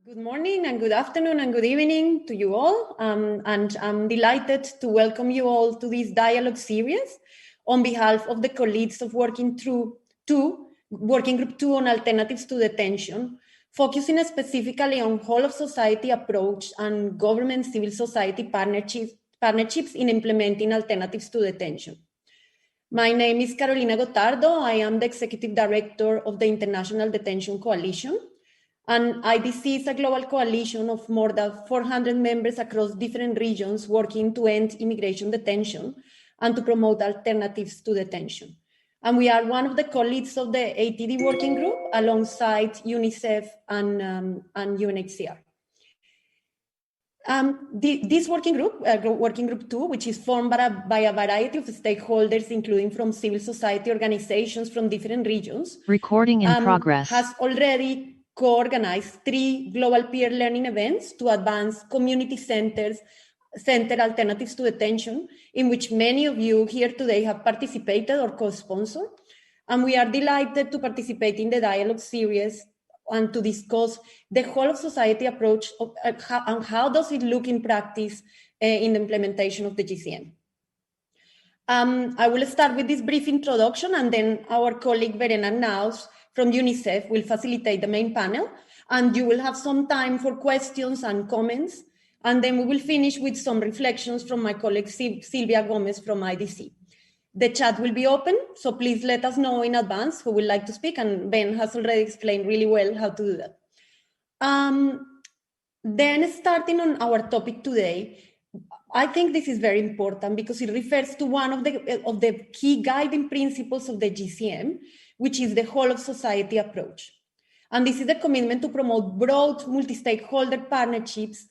Good morning and good afternoon and good evening to you all. And I'm delighted to welcome you all to this dialogue series on behalf of the colleagues of Working Group 2 on Alternatives to Detention, focusing specifically on whole of society approach and government civil society partnerships in implementing alternatives to detention. My name is Carolina Gotardo. I am the Executive Director of the International Detention Coalition. And IDC is a global coalition of more than 400 members across different regions working to end immigration detention and to promote alternatives to detention. And we are one of the colleagues of the ATD working group alongside UNICEF and UNHCR. This working group, Working Group 2, which is formed by a variety of stakeholders, including from civil society organizations from different regions, Recording in progress. has already co-organized 3 global peer learning events to advance community-centered alternatives to detention, in which many of you here today have participated or co-sponsored. And we are delighted to participate in the dialogue series and to discuss the whole of society approach and how does it look in practice in the implementation of the GCM. I will start with this brief introduction, and then our colleague Verena Naus from UNICEF will facilitate the main panel, and you will have some time for questions and comments, and then we will finish with some reflections from my colleague Silvia Gomez from IDC. The chat will be open, so please let us know in advance who would like to speak, and Ben has already explained really well how to do that. Then starting on our topic today, I think this is very important because it refers to one of the key guiding principles of the GCM, which is the whole of society approach. And this is the commitment to promote broad multi-stakeholder partnerships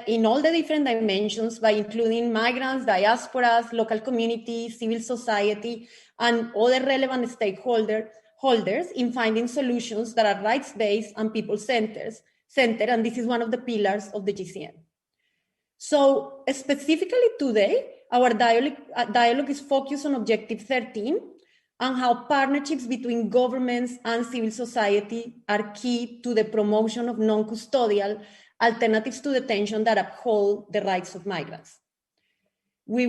in all the different dimensions by including migrants, diasporas, local communities, civil society, and other relevant stakeholders in finding solutions that are rights-based and people-centered, and this is one of the pillars of the GCM. So specifically today, our dialogue is focused on Objective 13 and how partnerships between governments and civil society are key to the promotion of non-custodial alternatives to detention that uphold the rights of migrants. We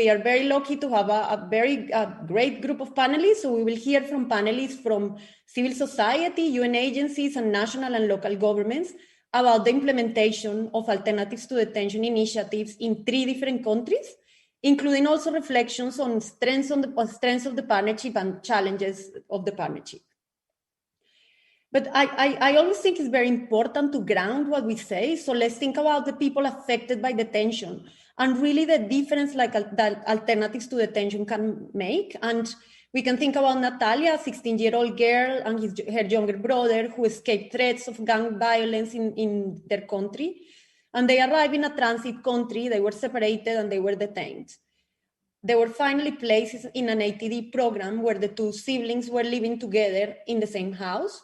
are very lucky to have a very great group of panelists. So we will hear from panelists from civil society, UN agencies, and national and local governments about the implementation of alternatives to detention initiatives in 3 different countries, including also reflections on strengths of the partnership and challenges of the partnership. But I always think it's very important to ground what we say. So let's think about the people affected by detention and really the difference that alternatives to detention can make. And we can think about Natalia, a 16-year-old girl, and her younger brother who escaped threats of gang violence in their country. And they arrived in a transit country, they were separated and they were detained. They were finally placed in an ATD program where the 2 siblings were living together in the same house.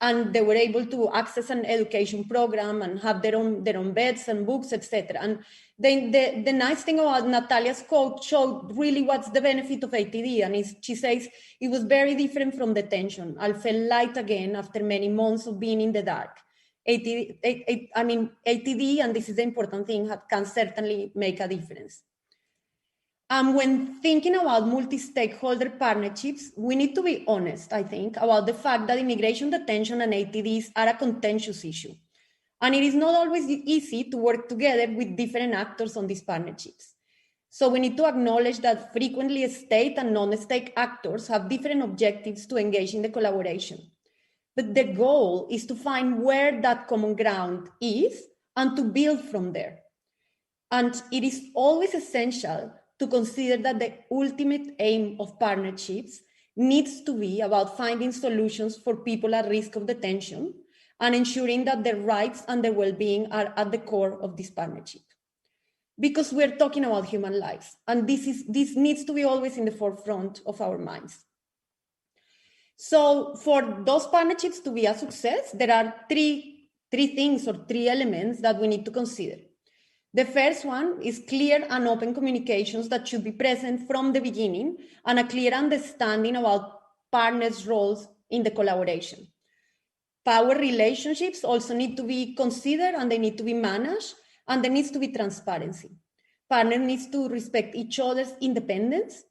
And they were able to access an education program and have their own beds and books, etc. And the nice thing about Natalia's quote showed really what's the benefit of ATD. And she says, it was very different from detention. I felt light again after many months of being in the dark. ATD, and this is the important thing, can certainly make a difference. And when thinking about multi-stakeholder partnerships, we need to be honest, I think, about the fact that immigration detention and ATDs are a contentious issue. And it is not always easy to work together with different actors on these partnerships. So we need to acknowledge that frequently state and non-state actors have different objectives to engage in the collaboration. But the goal is to find where that common ground is and to build from there. And it is always essential to consider that the ultimate aim of partnerships needs to be about finding solutions for people at risk of detention and ensuring that their rights and their well-being are at the core of this partnership. Because we're talking about human lives, and this needs to be always in the forefront of our minds. So for those partnerships to be a success, there are three things or 3 elements that we need to consider. The first one is clear and open communications that should be present from the beginning and a clear understanding about partners' roles in the collaboration. Power relationships also need to be considered and they need to be managed, and there needs to be transparency. Partners need to respect each other's independence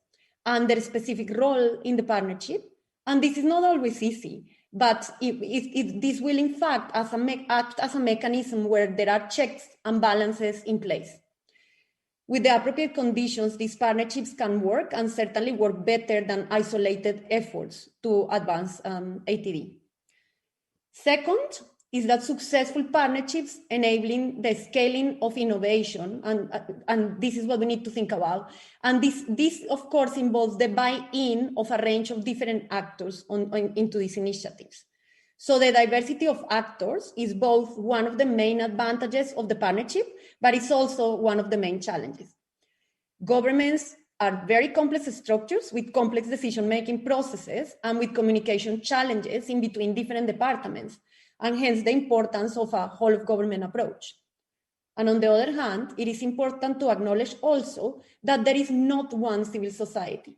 and their specific role in the partnership. And this is not always easy, but this will in fact act as a mechanism where there are checks and balances in place. With the appropriate conditions, these partnerships can work and certainly work better than isolated efforts to advance ATD. Second is that successful partnerships enabling the scaling of innovation, and this is what we need to think about. And this of course involves the buy-in of a range of different actors into these initiatives. So the diversity of actors is both one of the main advantages of the partnership, but it's also one of the main challenges. Governments are very complex structures with complex decision-making processes and with communication challenges in between different departments, and hence the importance of a whole of government approach. And on the other hand, it is important to acknowledge also that there is not one civil society,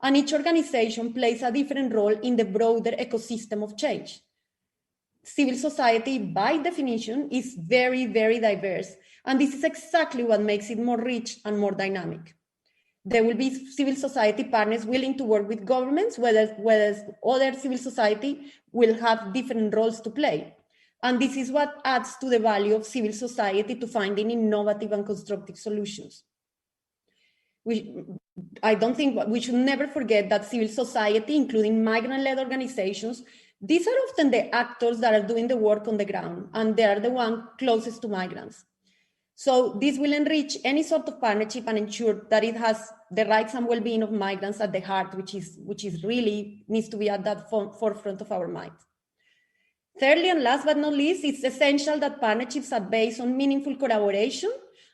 and each organization plays a different role in the broader ecosystem of change. Civil society, by definition, is very, very diverse, and this is exactly what makes it more rich and more dynamic. There will be civil society partners willing to work with governments, whereas other civil society will have different roles to play. And this is what adds to the value of civil society to finding innovative and constructive solutions. I don't think we should never forget that civil society, including migrant-led organizations, these are often the actors that are doing the work on the ground, and they are the ones closest to migrants. So this will enrich any sort of partnership and ensure that it has the rights and well-being of migrants at the heart, which is really needs to be at that forefront of our mind. Thirdly, and last but not least, it's essential that partnerships are based on meaningful collaboration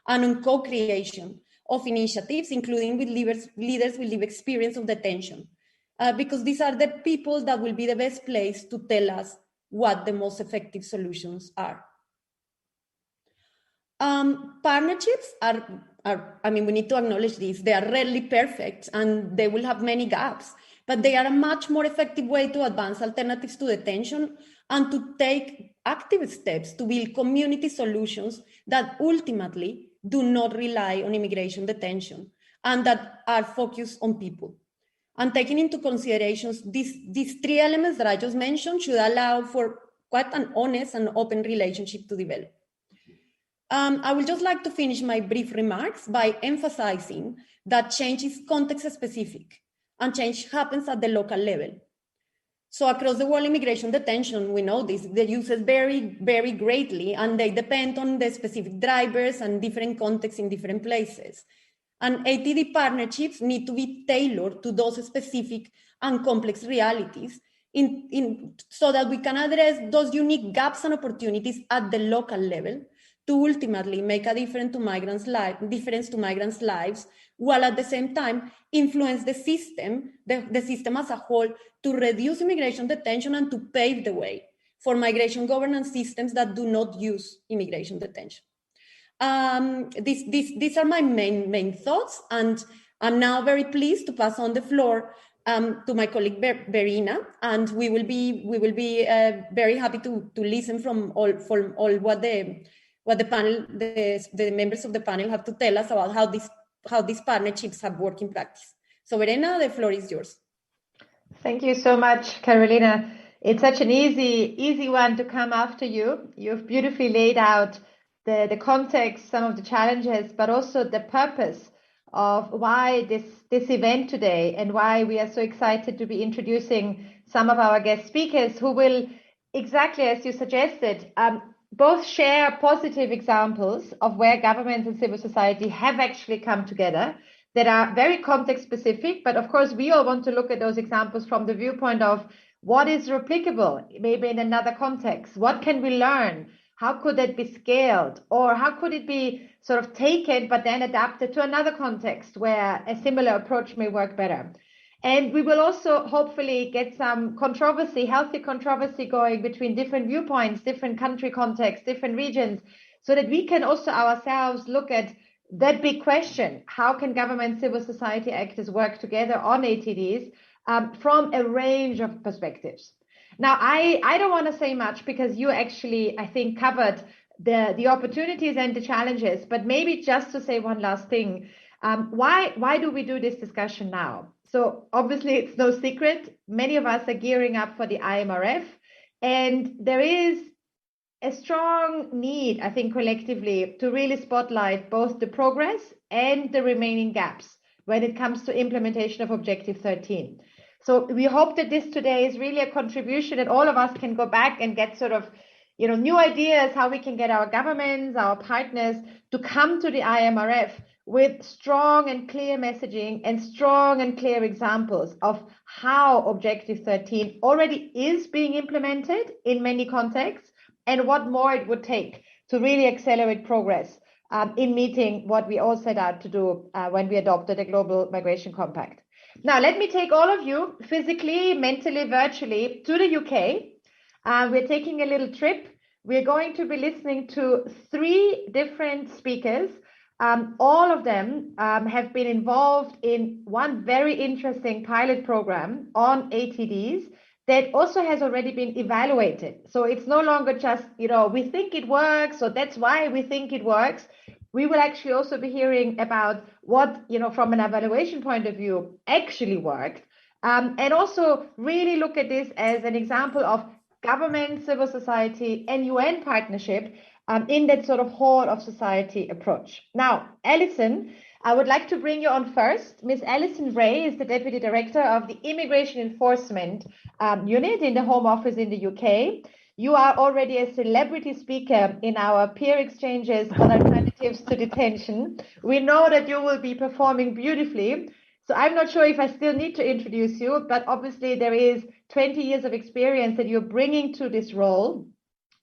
and on co-creation of initiatives, including with leaders with lived experience of detention, because these are the people that will be the best place to tell us what the most effective solutions are. Partnerships are, I mean, we need to acknowledge this, they are rarely perfect and they will have many gaps, but they are a much more effective way to advance alternatives to detention and to take active steps to build community solutions that ultimately do not rely on immigration detention and that are focused on people. And taking into consideration these three elements that I just mentioned should allow for quite an honest and open relationship to develop. I would just like to finish my brief remarks by emphasizing that change is context specific and change happens at the local level. So across the world, immigration detention, we know this, the uses vary greatly and they depend on the specific drivers and different contexts in different places. And ATD partnerships need to be tailored to those specific and complex realities so that we can address those unique gaps and opportunities at the local level to ultimately make a difference to migrants' lives, while at the same time influence the system as a whole to reduce immigration detention and to pave the way for migration governance systems that do not use immigration detention. These are my main thoughts, and I'm now very pleased to pass on the floor to my colleague Verena, and we will be very happy to listen from all what the panel, the members of the panel have to tell us about how these partnerships have worked in practice. So Verena, the floor is yours. Thank you so much, Carolina. It's such an easy one to come after you. You've beautifully laid out the context, some of the challenges, but also the purpose of why this event today and why we are so excited to be introducing some of our guest speakers who will, exactly as you suggested, both share positive examples of where governments and civil society have actually come together that are very context specific. But of course, we all want to look at those examples from the viewpoint of what is replicable, maybe in another context. What can we learn? How could that be scaled? Or how could it be sort of taken, but then adapted to another context where a similar approach may work better? And we will also hopefully get some controversy, healthy controversy going between different viewpoints, different country contexts, different regions, so that we can also ourselves look at that big question: how can government, civil society actors work together on ATDs from a range of perspectives? Now, I don't want to say much because you actually, I think, covered the opportunities and the challenges, but maybe just to say one last thing. Why do we do this discussion now? So obviously it's no secret. Many of us are gearing up for the IMRF, and there is a strong need, I think, collectively to really spotlight both the progress and the remaining gaps when it comes to implementation of Objective 13. So we hope that this today is really a contribution that all of us can go back and get sort of, new ideas how we can get our governments, our partners to come to the IMRF with strong and clear messaging and strong and clear examples of how Objective 13 already is being implemented in many contexts, and what more it would take to really accelerate progress in meeting what we all set out to do when we adopted the Global Migration Compact. Now, let me take all of you physically, mentally, virtually to the UK. We're taking a little trip. We're going to be listening to 3 different speakers. All of them have been involved in one very interesting pilot program on ATDs that also has already been evaluated. So it's no longer just, we think it works, so that's why we think it works. We will actually also be hearing about what, from an evaluation point of view, actually worked. And also really look at this as an example of government, civil society, and UN partnership in that sort of whole of society approach. Now, Alison, I would like to bring you on first. Ms. Alison Ray is the Deputy Director of the Immigration Enforcement Unit in the Home Office in the UK. You are already a celebrity speaker in our peer exchanges on alternatives to detention. We know that you will be performing beautifully. So I'm not sure if I still need to introduce you, but obviously there is 20 years of experience that you're bringing to this role.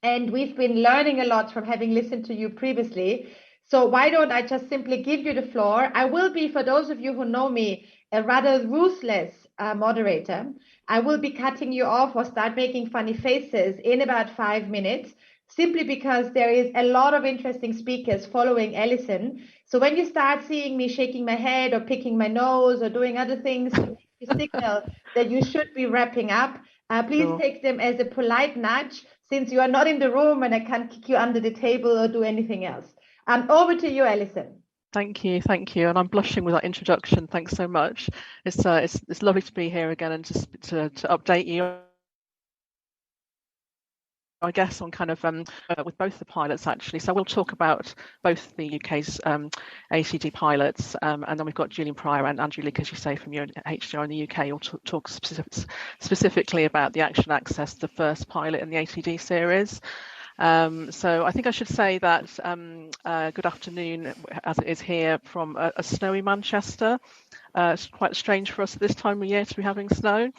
And we've been learning a lot from having listened to you previously. So why don't I just simply give you the floor? I will be, for those of you who know me, a rather ruthless moderator. I will be cutting you off or start making funny faces in about 5 minutes, simply because there is a lot of interesting speakers following Alison. So when you start seeing me shaking my head or picking my nose or doing other things to signal that you should be wrapping up, please take them as a polite nudge, since you are not in the room and I can't kick you under the table or do anything else. Over to you, Alison. Thank you, and I'm blushing with that introduction. Thanks so much. It's lovely to be here again and just to update you, I guess, on kind of with both the pilots actually. So we'll talk about both the UK's ACD pilots, and then we've got Julian Pryor and Andrew Leake, as you say, from UNHCR in the UK. We'll talk specifically about the Action Access, the first pilot in the ACD series. So I think I should say that good afternoon, as it is here from a snowy Manchester. It's quite strange for us at this time of year to be having snow.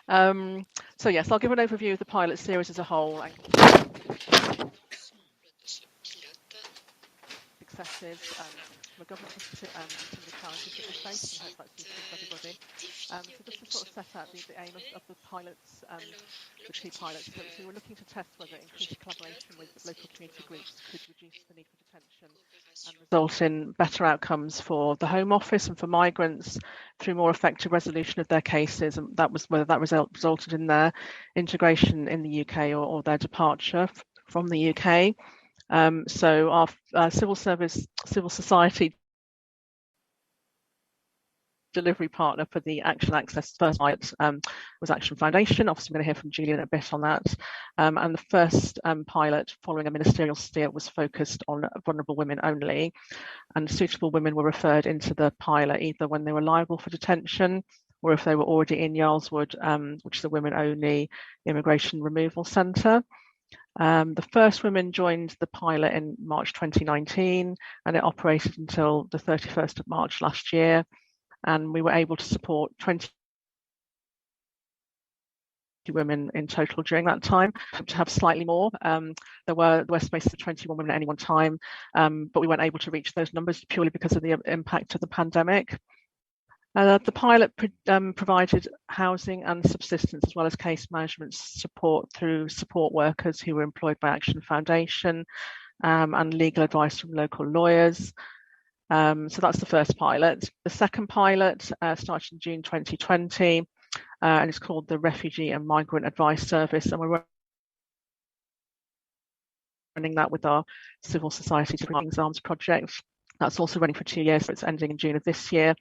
So yes, I'll give an overview of the pilot series as a whole. Successes from a government perspective and some of the challenges that we face, and I hope that's useful for everybody. So just to sort of set out the aim of the pilots, the 2 pilots. So we were looking to test whether increased collaboration with local community groups could reduce the need for detention and result in better outcomes for the Home Office and for migrants through more effective resolution of their cases, and that was whether that resulted in their integration in the UK or their departure from the UK. So our civil society delivery partner for the Action Access first pilot was Action Foundation. Obviously, I'm going to hear from Julian a bit on that. And the first pilot, following a ministerial steer, was focused on vulnerable women only, and suitable women were referred into the pilot either when they were liable for detention or if they were already in Yarlswood, which is a women-only immigration removal centre. The first women joined the pilot in March 2019, and it operated until the 31st of March last year. And we were able to support 20 women in total during that time. To have slightly more, there were spaces for 21 women at any one time, but we weren't able to reach those numbers purely because of the impact of the pandemic. The pilot provided housing and subsistence, as well as case management support through support workers who were employed by Action Foundation, and legal advice from local lawyers. So that's the first pilot. The second pilot started in June 2020, and it's called the Refugee and Migrant Advice Service, and we're running that with our civil society exams project. That's also running for 2 years, so it's ending in June of this year.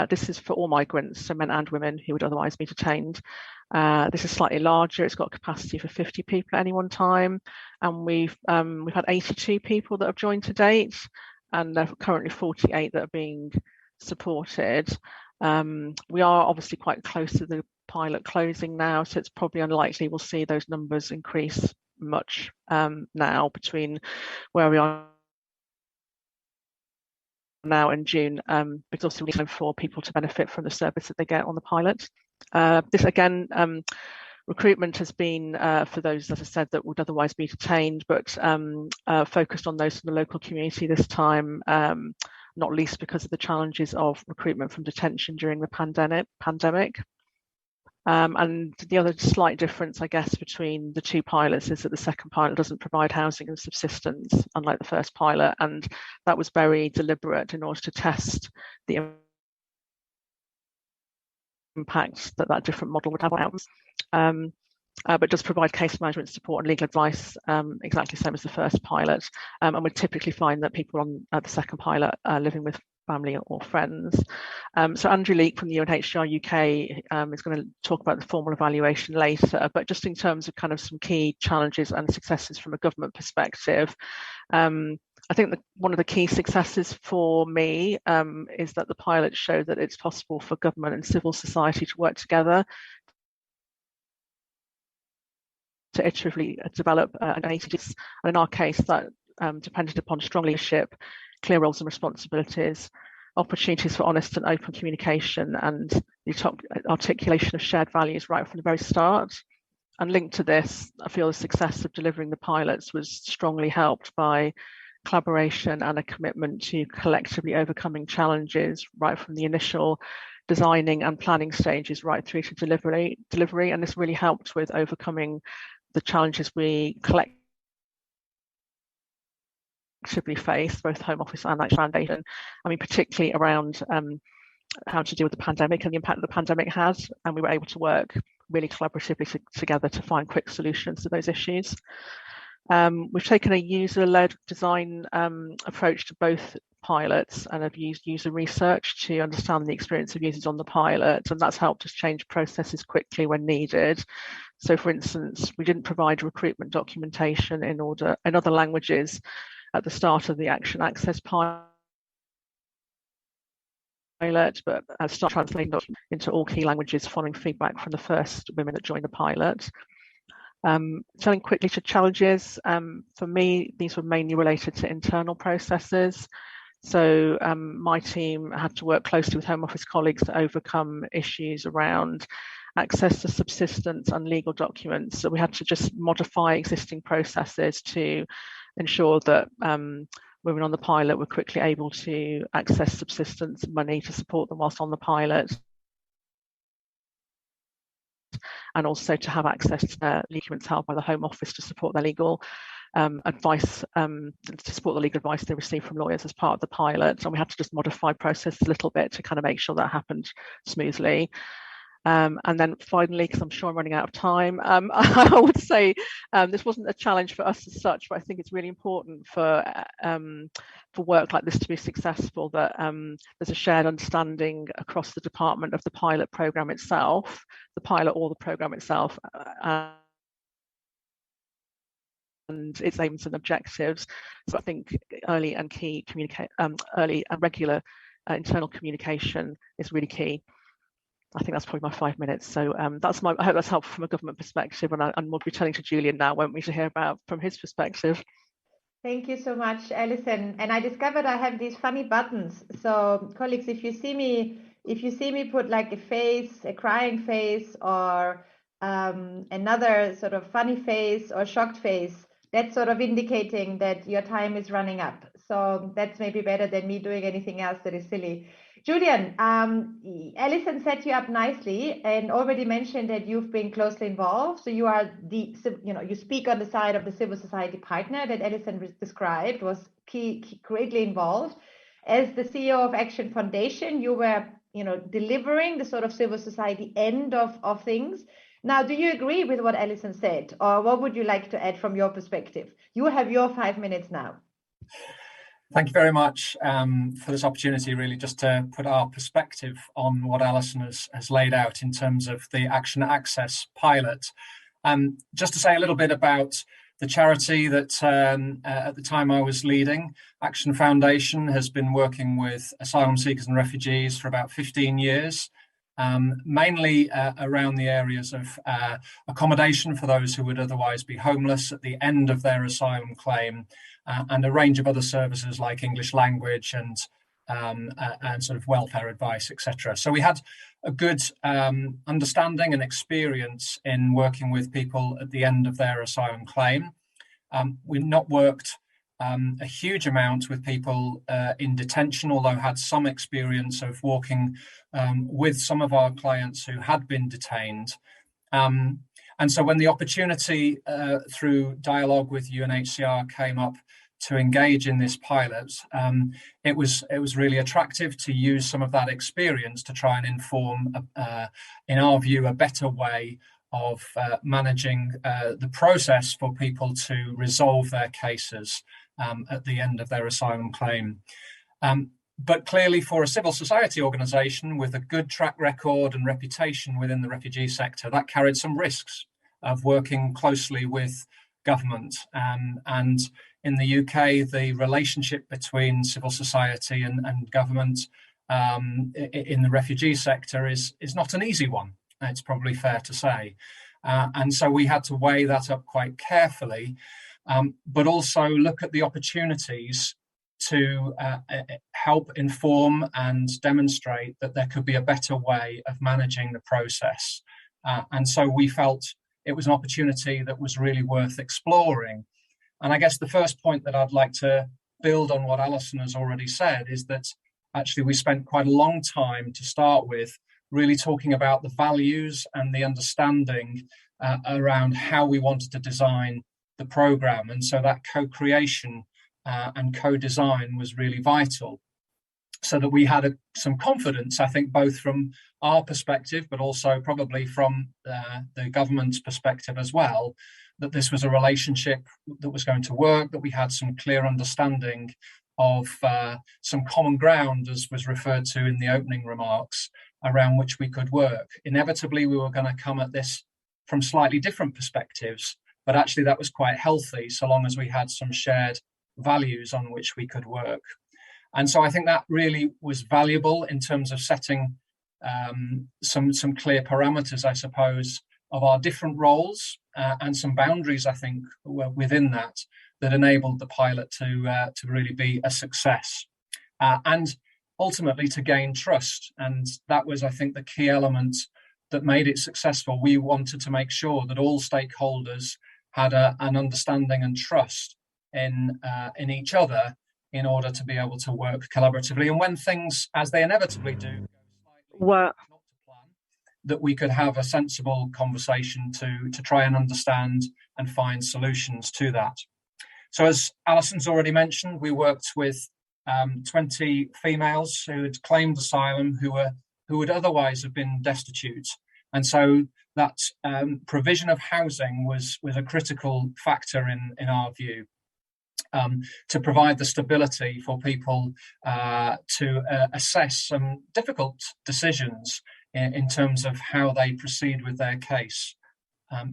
This is for all migrants, so men and women who would otherwise be detained. This is slightly larger. It's got capacity for 50 people at any one time, and we've had 82 people that have joined to date, and there are currently 48 that are being supported. We are obviously quite close to the pilot closing now, so it's probably unlikely we'll see those numbers increase much now between where we are now in June, because also we need for people to benefit from the service that they get on the pilot. This again, recruitment has been for those, as I said, that would otherwise be detained, but focused on those from the local community this time, not least because of the challenges of recruitment from detention during the pandemic. And the other slight difference, I guess, between the two pilots is that the second pilot doesn't provide housing and subsistence, unlike the first pilot, and that was very deliberate in order to test the impact that different model would have on outcomes. But does provide case management support and legal advice, exactly the same as the first pilot. And we typically find that people on the second pilot are living with family or friends. So Andrew Leake from the UNHCR UK is going to talk about the formal evaluation later, but just in terms of kind of some key challenges and successes from a government perspective, I think that one of the key successes for me is that the pilots show that it's possible for government and civil society to work together to iteratively develop an agency. And in our case, that depended upon strong leadership, clear roles and responsibilities, opportunities for honest and open communication, and the articulation of shared values right from the very start. And linked to this, I feel the success of delivering the pilots was strongly helped by collaboration and a commitment to collectively overcoming challenges right from the initial designing and planning stages right through to delivery. And this really helped with overcoming the challenges we collectively face, both Home Office and Action Foundation. I mean, particularly around how to deal with the pandemic and the impact that the pandemic had, and we were able to work really collaboratively together to find quick solutions to those issues. We've taken a user-led design approach to both pilots and have used user research to understand the experience of users on the pilot, and that's helped us change processes quickly when needed. So, for instance, we didn't provide recruitment documentation in other languages at the start of the Action Access pilot, but start translating documents into all key languages following feedback from the first women that joined the pilot. Turning quickly to challenges, for me, these were mainly related to internal processes. So my team had to work closely with Home Office colleagues to overcome issues around access to subsistence and legal documents. So we had to just modify existing processes to ensure that women on the pilot were quickly able to access subsistence money to support them whilst on the pilot, and also to have access to documents held by the Home Office to support their legal advice, to support the legal advice they received from lawyers as part of the pilot. And we had to just modify process a little bit to kind of make sure that happened smoothly. And then finally, because I'm sure I'm running out of time, I would say this wasn't a challenge for us as such, but I think it's really important for work like this to be successful that there's a shared understanding across the department of the pilot programme itself, the pilot or the programme itself, and its aims and objectives. So I think early and regular internal communication is really key. I think that's probably my 5 minutes. So I hope that's helpful from a government perspective, and we'll be turning to Julian now, won't we, to hear about from his perspective. Thank you so much, Alison. And I discovered I have these funny buttons. So colleagues, if you see me put like a face, a crying face, or another sort of funny face or shocked face, that's sort of indicating that your time is running up. So that's maybe better than me doing anything else that is silly. Julian, Alison set you up nicely and already mentioned that you've been closely involved. So you are you speak on the side of the civil society partner that Alison described, was greatly involved. As the CEO of Action Foundation, you were delivering the sort of civil society end of things. Now, do you agree with what Alison said, or what would you like to add from your perspective? You have your 5 minutes now. Thank you very much for this opportunity, really, just to put our perspective on what Alison has laid out in terms of the Action Access pilot. Just to say a little bit about the charity that at the time I was leading. Action Foundation has been working with asylum seekers and refugees for about 15 years, mainly around the areas of accommodation for those who would otherwise be homeless at the end of their asylum claim, and a range of other services like English language and sort of welfare advice, etc. So we had a good understanding and experience in working with people at the end of their asylum claim. We've not worked a huge amount with people in detention, although had some experience of working with some of our clients who had been detained. And so when the opportunity through dialogue with UNHCR came up to engage in this pilot, it was really attractive to use some of that experience to try and inform, in our view, a better way of managing the process for people to resolve their cases at the end of their asylum claim. But clearly, for a civil society organisation with a good track record and reputation within the refugee sector, that carried some risks of working closely with government. And in the UK, the relationship between civil society and government in the refugee sector is not an easy one. It's probably fair to say. And so we had to weigh that up quite carefully, but also look at the opportunities to help inform and demonstrate that there could be a better way of managing the process. And so we felt it was an opportunity that was really worth exploring. And I guess the first point that I'd like to build on what Alison has already said is that actually we spent quite a long time to start with really talking about the values and the understanding around how we wanted to design the programme. And so that co-creation and co-design was really vital, so that we had some confidence, I think, both from our perspective, but also probably from the government's perspective as well, that this was a relationship that was going to work, that we had some clear understanding of some common ground, as was referred to in the opening remarks, around which we could work. Inevitably, we were going to come at this from slightly different perspectives, but actually that was quite healthy, so long as we had some shared values on which we could work. And so I think that really was valuable in terms of setting some clear parameters, I suppose, of our different roles and some boundaries, I think, were within that enabled the pilot to really be a success and ultimately to gain trust. And that was, I think, the key element that made it successful. We wanted to make sure that all stakeholders had an understanding and trust in each other in order to be able to work collaboratively. And when things, as they inevitably do, go slightly not to plan, that we could have a sensible conversation to try and understand and find solutions to that. So as Alison's already mentioned, we worked with 20 females who had claimed asylum who would otherwise have been destitute. And so that provision of housing was a critical factor in our view. To provide the stability for people to assess some difficult decisions in terms of how they proceed with their case.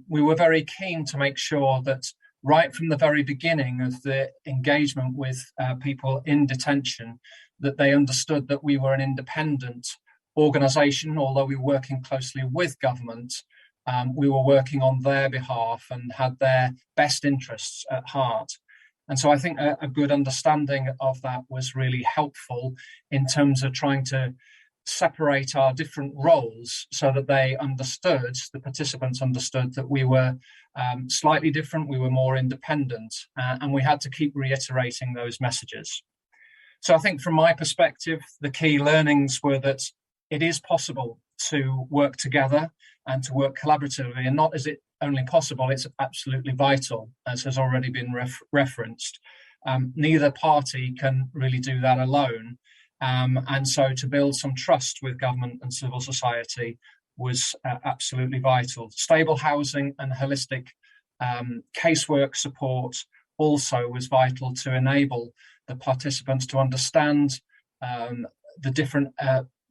We were very keen to make sure that right from the very beginning of the engagement with people in detention, that they understood that we were an independent organisation. Although we were working closely with government, we were working on their behalf and had their best interests at heart. And so I think a good understanding of that was really helpful in terms of trying to separate our different roles so that the participants understood that we were slightly different, we were more independent, and we had to keep reiterating those messages. So I think from my perspective, the key learnings were that it is possible to work together and to work collaboratively, and not is it only possible, it's absolutely vital, as has already been referenced. Neither party can really do that alone. And so to build some trust with government and civil society was absolutely vital. Stable housing and holistic casework support also was vital to enable the participants to understand the different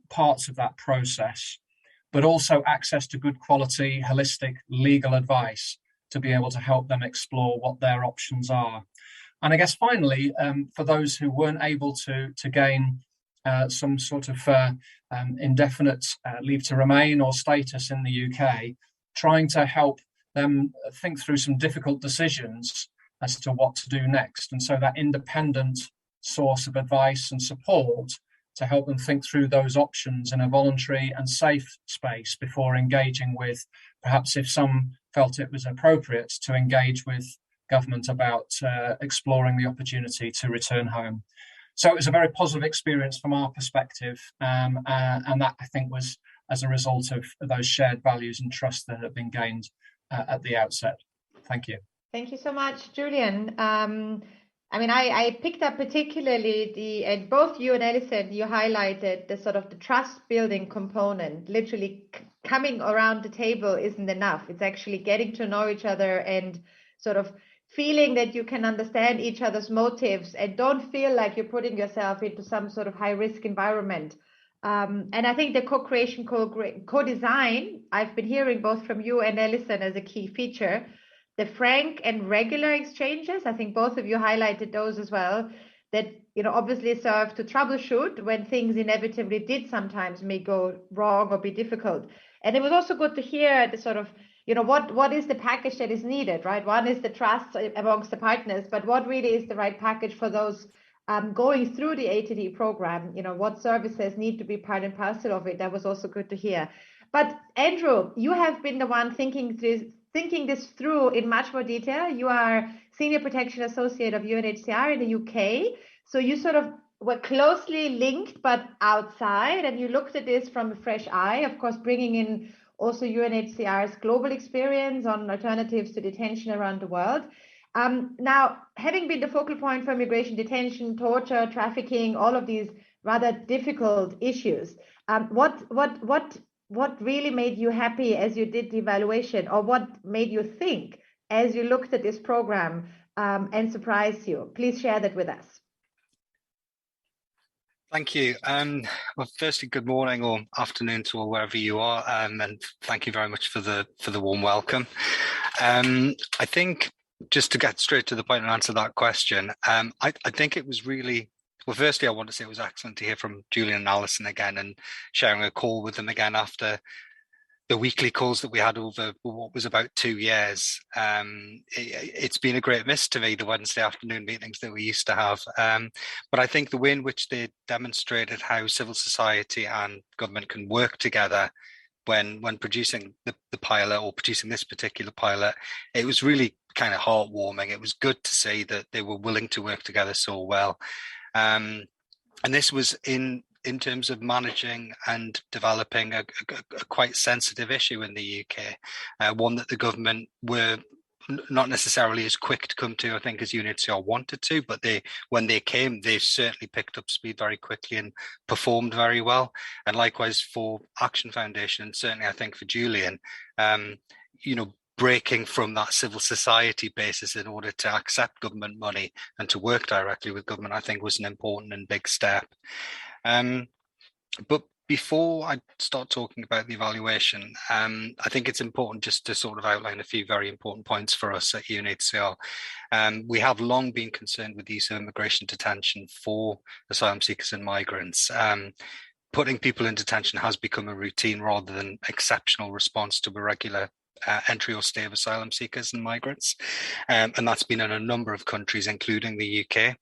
parts of that process, but also access to good quality, holistic legal advice to be able to help them explore what their options are. And I guess finally, for those who weren't able to gain some sort of indefinite leave to remain or status in the UK, trying to help them think through some difficult decisions as to what to do next. And so that independent source of advice and support to help them think through those options in a voluntary and safe space before engaging with, perhaps if some felt it was appropriate, to engage with government about exploring the opportunity to return home. So it was a very positive experience from our perspective, and that I think was as a result of those shared values and trust that have been gained at the outset. Thank you. Thank you so much, Julian. I mean, I picked up particularly and both you and Alison, you highlighted the sort of the trust building component. Literally coming around the table isn't enough. It's actually getting to know each other and sort of feeling that you can understand each other's motives and don't feel like you're putting yourself into some sort of high risk environment. And I think the co-creation, co-design, I've been hearing both from you and Alison as a key feature. The frank and regular exchanges, I think both of you highlighted those as well, that, you know, obviously serve to troubleshoot when things inevitably did sometimes may go wrong or be difficult. And it was also good to hear the sort of, you know, what is the package that is needed, right? One is the trust amongst the partners, but what really is the right package for those going through the ATD program? You know, what services need to be part and parcel of it? That was also good to hear. But Andrew, you have been the one thinking this through in much more detail. You are Senior Protection Associate of UNHCR in the UK. So you sort of were closely linked, but outside, and you looked at this from a fresh eye, of course, bringing in also UNHCR's global experience on alternatives to detention around the world. Now, having been the focal point for immigration detention, torture, trafficking, all of these rather difficult issues, what really made you happy as you did the evaluation, or what made you think as you looked at this program and surprised you? Please share that with us. Thank you. Well, firstly, good morning or afternoon to all wherever you are, and thank you very much for the warm welcome. I think just to get straight to the point and answer that question, I think it was really, well, firstly, I want to say it was excellent to hear from Julian and Alison again and sharing a call with them again after the weekly calls that we had over what was about 2 years. It's been a great miss to me, the Wednesday afternoon meetings that we used to have. But I think the way in which they demonstrated how civil society and government can work together when producing the pilot or producing this particular pilot, it was really kind of heartwarming. It was good to see that they were willing to work together so well. And this was in terms of managing and developing a quite sensitive issue in the UK, one that the government were not necessarily as quick to come to, I think, as UNHCR wanted to, but when they came, they certainly picked up speed very quickly and performed very well. And likewise for Action Foundation, and certainly I think for Julian, you know, breaking from that civil society basis in order to accept government money and to work directly with government, I think was an important and big step. But before I start talking about the evaluation, I think it's important just to sort of outline a few very important points for us at UNHCR. We have long been concerned with the use of immigration detention for asylum seekers and migrants. Putting people in detention has become a routine rather than exceptional response to a regular entry or stay of asylum seekers and migrants. And that's been in a number of countries, including the UK.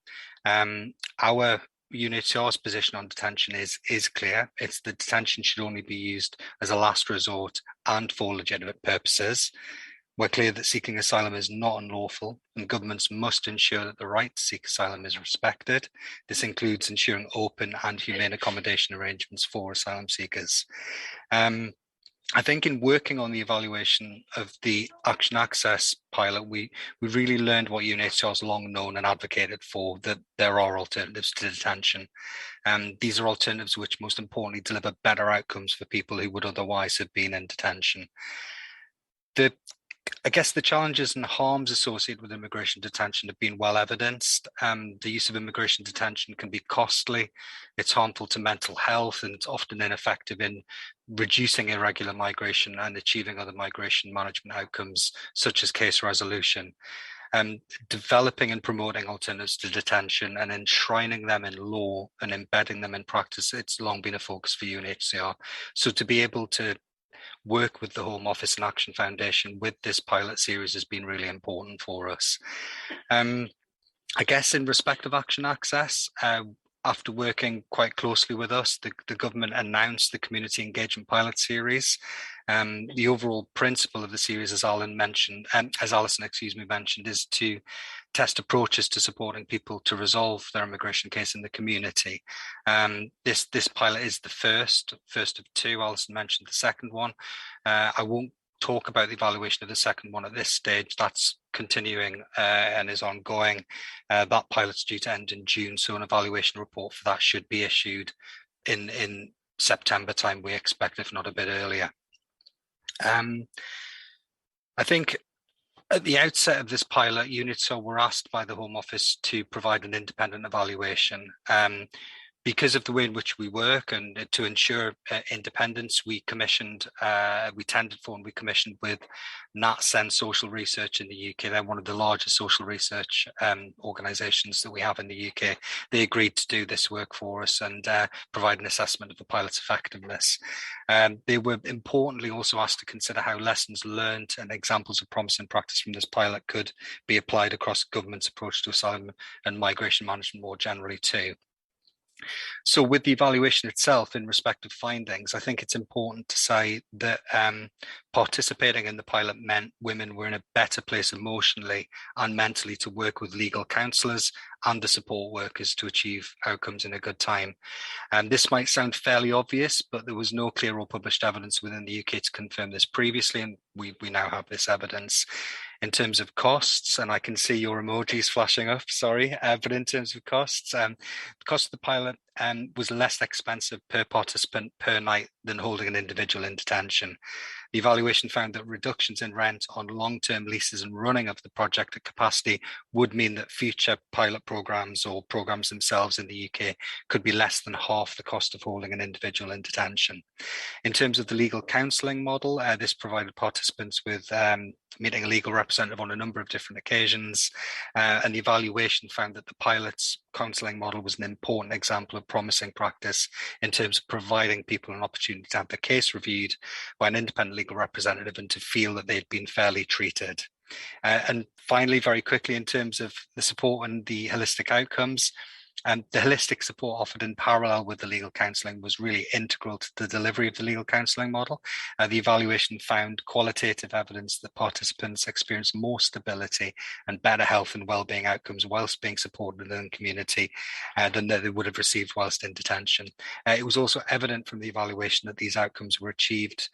Our UNHCR's position on detention is clear. It's that detention should only be used as a last resort and for legitimate purposes. We're clear that seeking asylum is not unlawful, and governments must ensure that the right to seek asylum is respected. This includes ensuring open and humane accommodation arrangements for asylum seekers. I think in working on the evaluation of the Action Access pilot, we really learned what UNHCR has long known and advocated for, that there are alternatives to detention. These are alternatives which most importantly deliver better outcomes for people who would otherwise have been in detention. I guess the challenges and harms associated with immigration detention have been well evidenced. The use of immigration detention can be costly, it's harmful to mental health, and it's often ineffective in reducing irregular migration and achieving other migration management outcomes, such as case resolution. Developing and promoting alternatives to detention and enshrining them in law and embedding them in practice, it's long been a focus for UNHCR. So to be able to work with the Home Office and Action Foundation with this pilot series has been really important for us. I guess in respect of Action Access, after working quite closely with us, the government announced the Community Engagement Pilot Series. The overall principle of the series, as Alison mentioned, is to test approaches to supporting people to resolve their immigration case in the community. This pilot is the first of two. Alison mentioned the second one. I won't talk about the evaluation of the second one at this stage. That's continuing and is ongoing. That pilot's due to end in June, so an evaluation report for that should be issued in September time, we expect, if not a bit earlier. I think at the outset of this pilot, UNHCR were asked by the Home Office to provide an independent evaluation. Because of the way in which we work and to ensure independence, we tendered for and we commissioned with NatSen Social Research in the UK. They're one of the largest social research organisations that we have in the UK. They agreed to do this work for us and provide an assessment of the pilot's effectiveness. They were importantly also asked to consider how lessons learned and examples of promising practice from this pilot could be applied across government's approach to asylum and migration management more generally too. So with the evaluation itself in respect of findings, I think it's important to say that participating in the pilot meant women were in a better place emotionally and mentally to work with legal counsellors and the support workers to achieve outcomes in a good time. This might sound fairly obvious, but there was no clear or published evidence within the UK to confirm this previously, and we now have this evidence. In terms of costs, and I can see your emojis flashing up, sorry, but in terms of costs, the cost of the pilot was less expensive per participant per night than holding an individual in detention. The evaluation found that reductions in rent on long-term leases and running of the project at capacity would mean that future pilot programs or programs themselves in the UK could be less than half the cost of holding an individual in detention. In terms of the legal counselling model, this provided participants with meeting a legal representative on a number of different occasions, and the evaluation found that the pilot's counselling model was an important example of promising practice in terms of providing people an opportunity to have their case reviewed by an independent legal representative and to feel that they'd been fairly treated. And finally, very quickly, in terms of the support and the holistic outcomes, the holistic support offered in parallel with the legal counselling was really integral to the delivery of the legal counselling model. The evaluation found qualitative evidence that participants experienced more stability and better health and wellbeing outcomes whilst being supported in the community than they would have received whilst in detention. It was also evident from the evaluation that these outcomes were achieved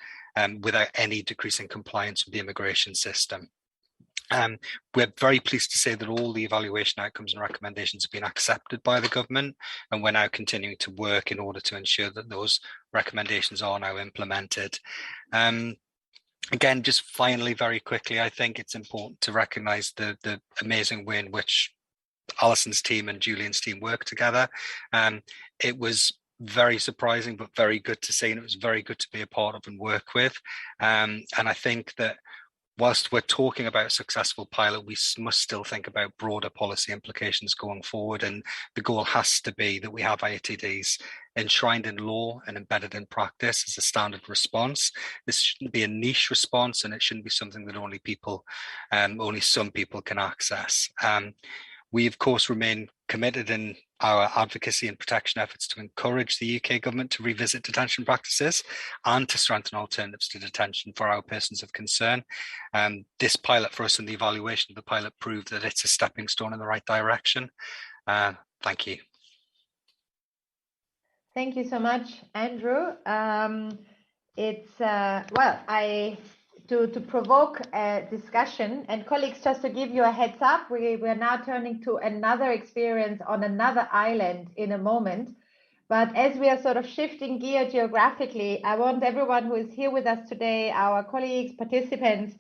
without any decrease in compliance with the immigration system. We're very pleased to say that all the evaluation outcomes and recommendations have been accepted by the government, and we're now continuing to work in order to ensure that those recommendations are now implemented. Again, just finally, very quickly, I think it's important to recognise the amazing way in which Alison's team and Julian's team work together. It was very surprising, but very good to see, and it was very good to be a part of and work with. And I think that whilst we're talking about a successful pilot, we must still think about broader policy implications going forward. And the goal has to be that we have IATDs enshrined in law and embedded in practice as a standard response. This shouldn't be a niche response, and it shouldn't be something that only some people can access. We, of course, remain committed in our advocacy and protection efforts to encourage the UK government to revisit detention practices and to strengthen alternatives to detention for our persons of concern. This pilot for us and the evaluation of the pilot proved that it's a stepping stone in the right direction. Thank you. Thank you so much, Andrew. It's, to provoke a discussion, and colleagues, just to give you a heads up, we are now turning to another experience on another island in a moment. But as we are sort of shifting gear geographically, I want everyone who is here with us today, our colleagues, participants,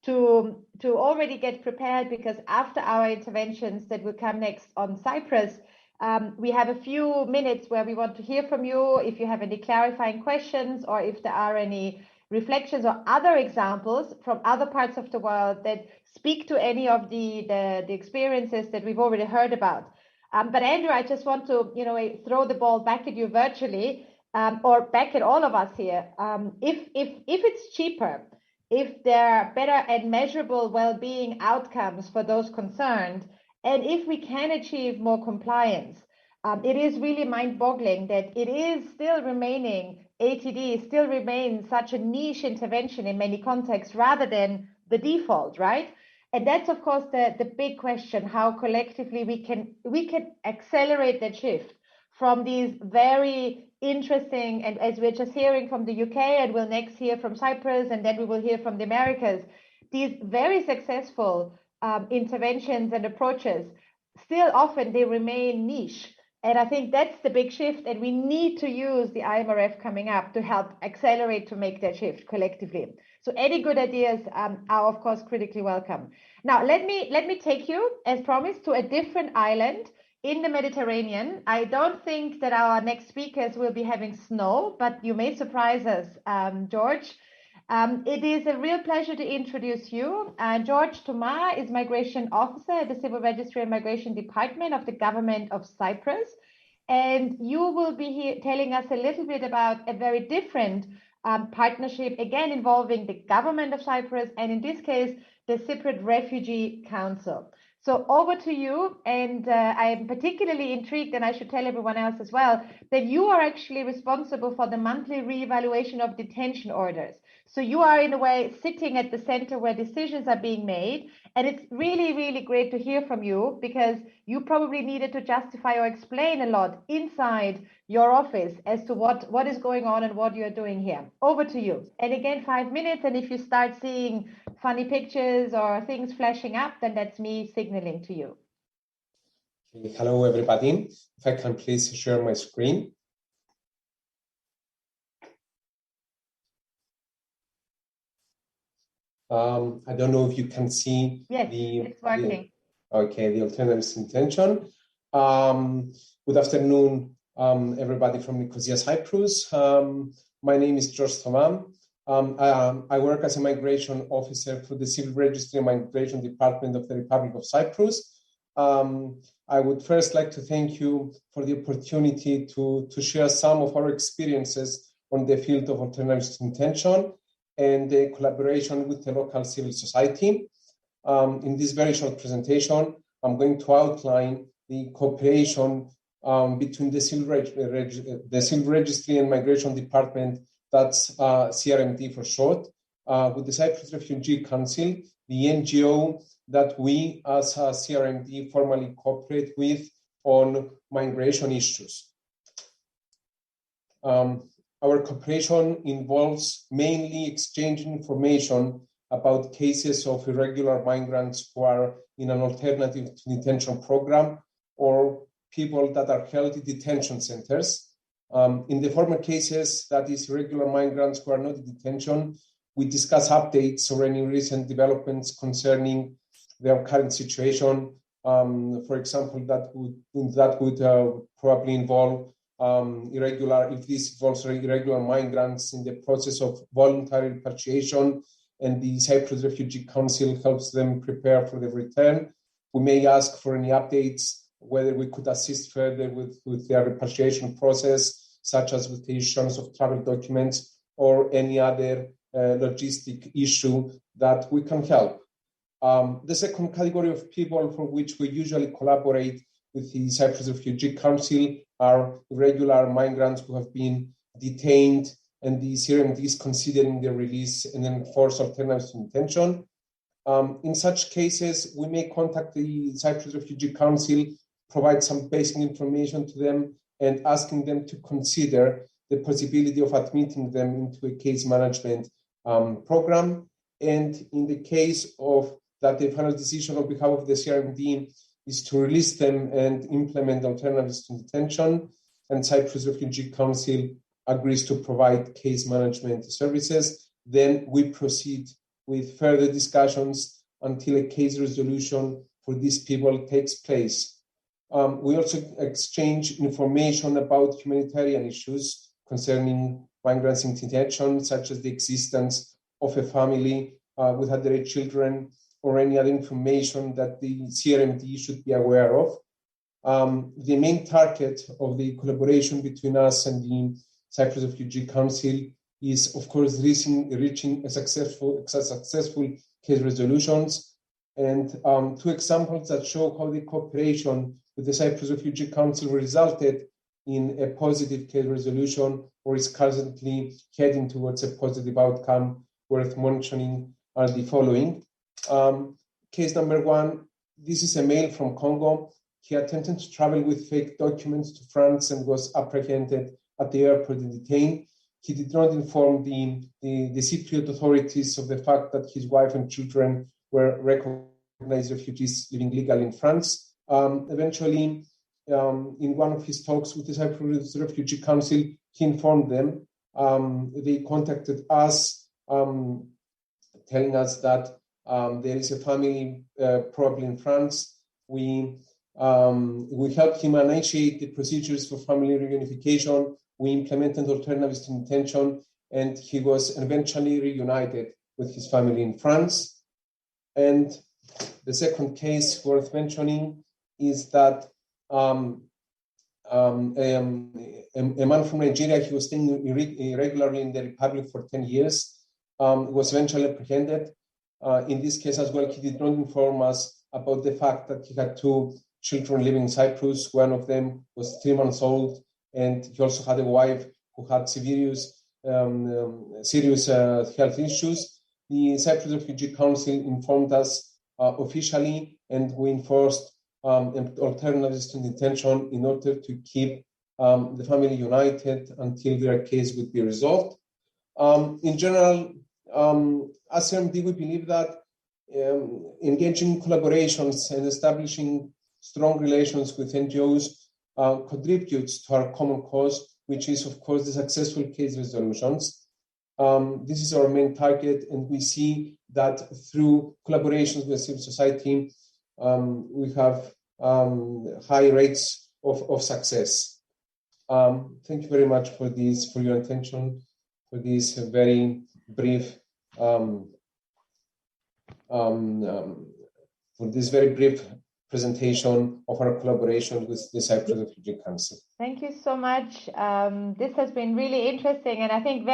to already get prepared, because after our interventions that will come next on Cyprus, we have a few minutes where we want to hear from you if you have any clarifying questions, or if there are any reflections or other examples from other parts of the world that speak to any of the experiences that we've already heard about. But Andrew, I just want to throw the ball back at you virtually, or back at all of us here. If it's cheaper, if there are better and measurable well-being outcomes for those concerned, and if we can achieve more compliance, it is really mind-boggling that it is still remaining, ATD still remains such a niche intervention in many contexts rather than the default, right? And that's, of course, the big question, how collectively we can accelerate that shift from these very interesting, and as we're just hearing from the UK, and we'll next hear from Cyprus, and then we will hear from the Americas, these very successful interventions and approaches, still often they remain niche. And I think that's the big shift, and we need to use the IMRF coming up to help accelerate to make that shift collectively. So any good ideas are, of course, critically welcome. Now, let me take you, as promised, to a different island in the Mediterranean. I don't think that our next speakers will be having snow, but you may surprise us, George. It is a real pleasure to introduce you. George Thomas is Migration Officer at the Civil Registry and Migration Department of the Government of Cyprus. And you will be here telling us a little bit about a very different partnership, again, involving the government of Cyprus, and in this case, the Cypriot Refugee Council. So over to you, and I am particularly intrigued, and I should tell everyone else as well, that you are actually responsible for the monthly reevaluation of detention orders. So you are, in a way, sitting at the center where decisions are being made, and it's really, really great to hear from you, because you probably needed to justify or explain a lot inside your office as to what is going on and what you're doing here. Over to you. And again, 5 minutes, and if you start seeing funny pictures or things flashing up, then that's me signaling to you. Hello, everybody. If I can please share my screen. I don't know if you can see. Yes, it's working. The alternatives intention. Good afternoon, everybody from Nicosia, Cyprus. My name is George Thomas. I work as a migration officer for the Civil Registry and Migration Department of the Republic of Cyprus. I would first like to thank you for the opportunity to share some of our experiences on the field of alternatives to intention and the collaboration with the local civil society. In this very short presentation, I'm going to outline the cooperation between the Civil Registry and Migration Department, that's CRMD for short, with the Cyprus Refugee Council, the NGO that we as CRMD formally cooperate with on migration issues. Our cooperation involves mainly exchanging information about cases of irregular migrants who are in an alternative to detention program or people that are held in detention centers. In the former cases, that is irregular migrants who are not in detention, we discuss updates or any recent developments concerning their current situation. For example, that would probably involve if this involves irregular migrants in the process of voluntary repatriation, and the Cyprus Refugee Council helps them prepare for the return. We may ask for any updates, whether we could assist further with their repatriation process, such as with the issuance of travel documents or any other logistic issue that we can help. The second category of people for which we usually collaborate with the Cyprus Refugee Council are irregular migrants who have been detained, and the CRMD is considering their release and enforce alternatives to detention. In such cases, we may contact the Cyprus Refugee Council, provide some basic information to them, and asking them to consider the possibility of admitting them into a case management program. And in the case of that, the final decision on behalf of the CRMD is to release them and implement alternatives to detention. And Cyprus Refugee Council agrees to provide case management services. Then we proceed with further discussions until a case resolution for these people takes place. We also exchange information about humanitarian issues concerning migrants in detention, such as the existence of a family with underage children or any other information that the CRMD should be aware of. The main target of the collaboration between us and the Cyprus Refugee Council is, of course, reaching a successful case resolutions. And two examples that show how the cooperation with the Cyprus Refugee Council resulted in a positive case resolution or is currently heading towards a positive outcome worth mentioning are the following. Case number one, this is a male from Congo. He attempted to travel with fake documents to France and was apprehended at the airport and detained. He did not inform the Cypriot authorities of the fact that his wife and children were recognized refugees living legally in France. Eventually, in one of his talks with the Cyprus Refugee Council, he informed them. They contacted us, telling us that there is a family probably in France. We helped him initiate the procedures for family reunification. We implemented alternatives to detention, and he was eventually reunited with his family in France. And the second case worth mentioning is that a man from Nigeria, he was staying irregularly in the Republic for 10 years, was eventually apprehended. In this case as well, he did not inform us about the fact that he had two children living in Cyprus. One of them was 3 months old, and he also had a wife who had serious health issues. The Cyprus Refugee Council informed us officially, and we enforced alternatives to detention in order to keep the family united until their case would be resolved. In general, as CRMD, we believe that engaging in collaborations and establishing strong relations with NGOs contributes to our common cause, which is, of course, the successful case resolutions. This is our main target, and we see that through collaborations with civil society, we have high rates of success. Thank you very much for this, for your attention, for this very brief presentation of our collaboration with the Cyprus Refugee Council. Thank you so much. This has been really interesting, and I think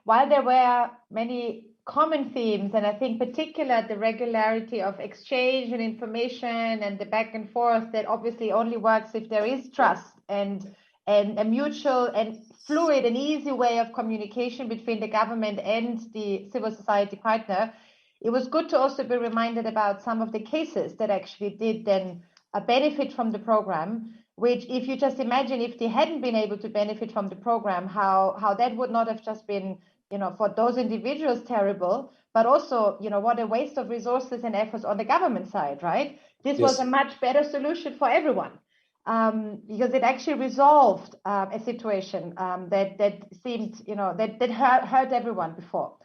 while there were many common themes, and I think particularly the regularity of exchange and information and the back and forth that obviously only works if there is trust and a mutual and fluid and easy way of communication between the government and the civil society partner. It was good to also be reminded about some of the cases that actually did then benefit from the program, which if you just imagine if they hadn't been able to benefit from the program, how that would not have just been, for those individuals terrible, but also, what a waste of resources and efforts on the government side, right? This was a much better solution for everyone. Because it actually resolved a situation that seemed, that hurt everyone before.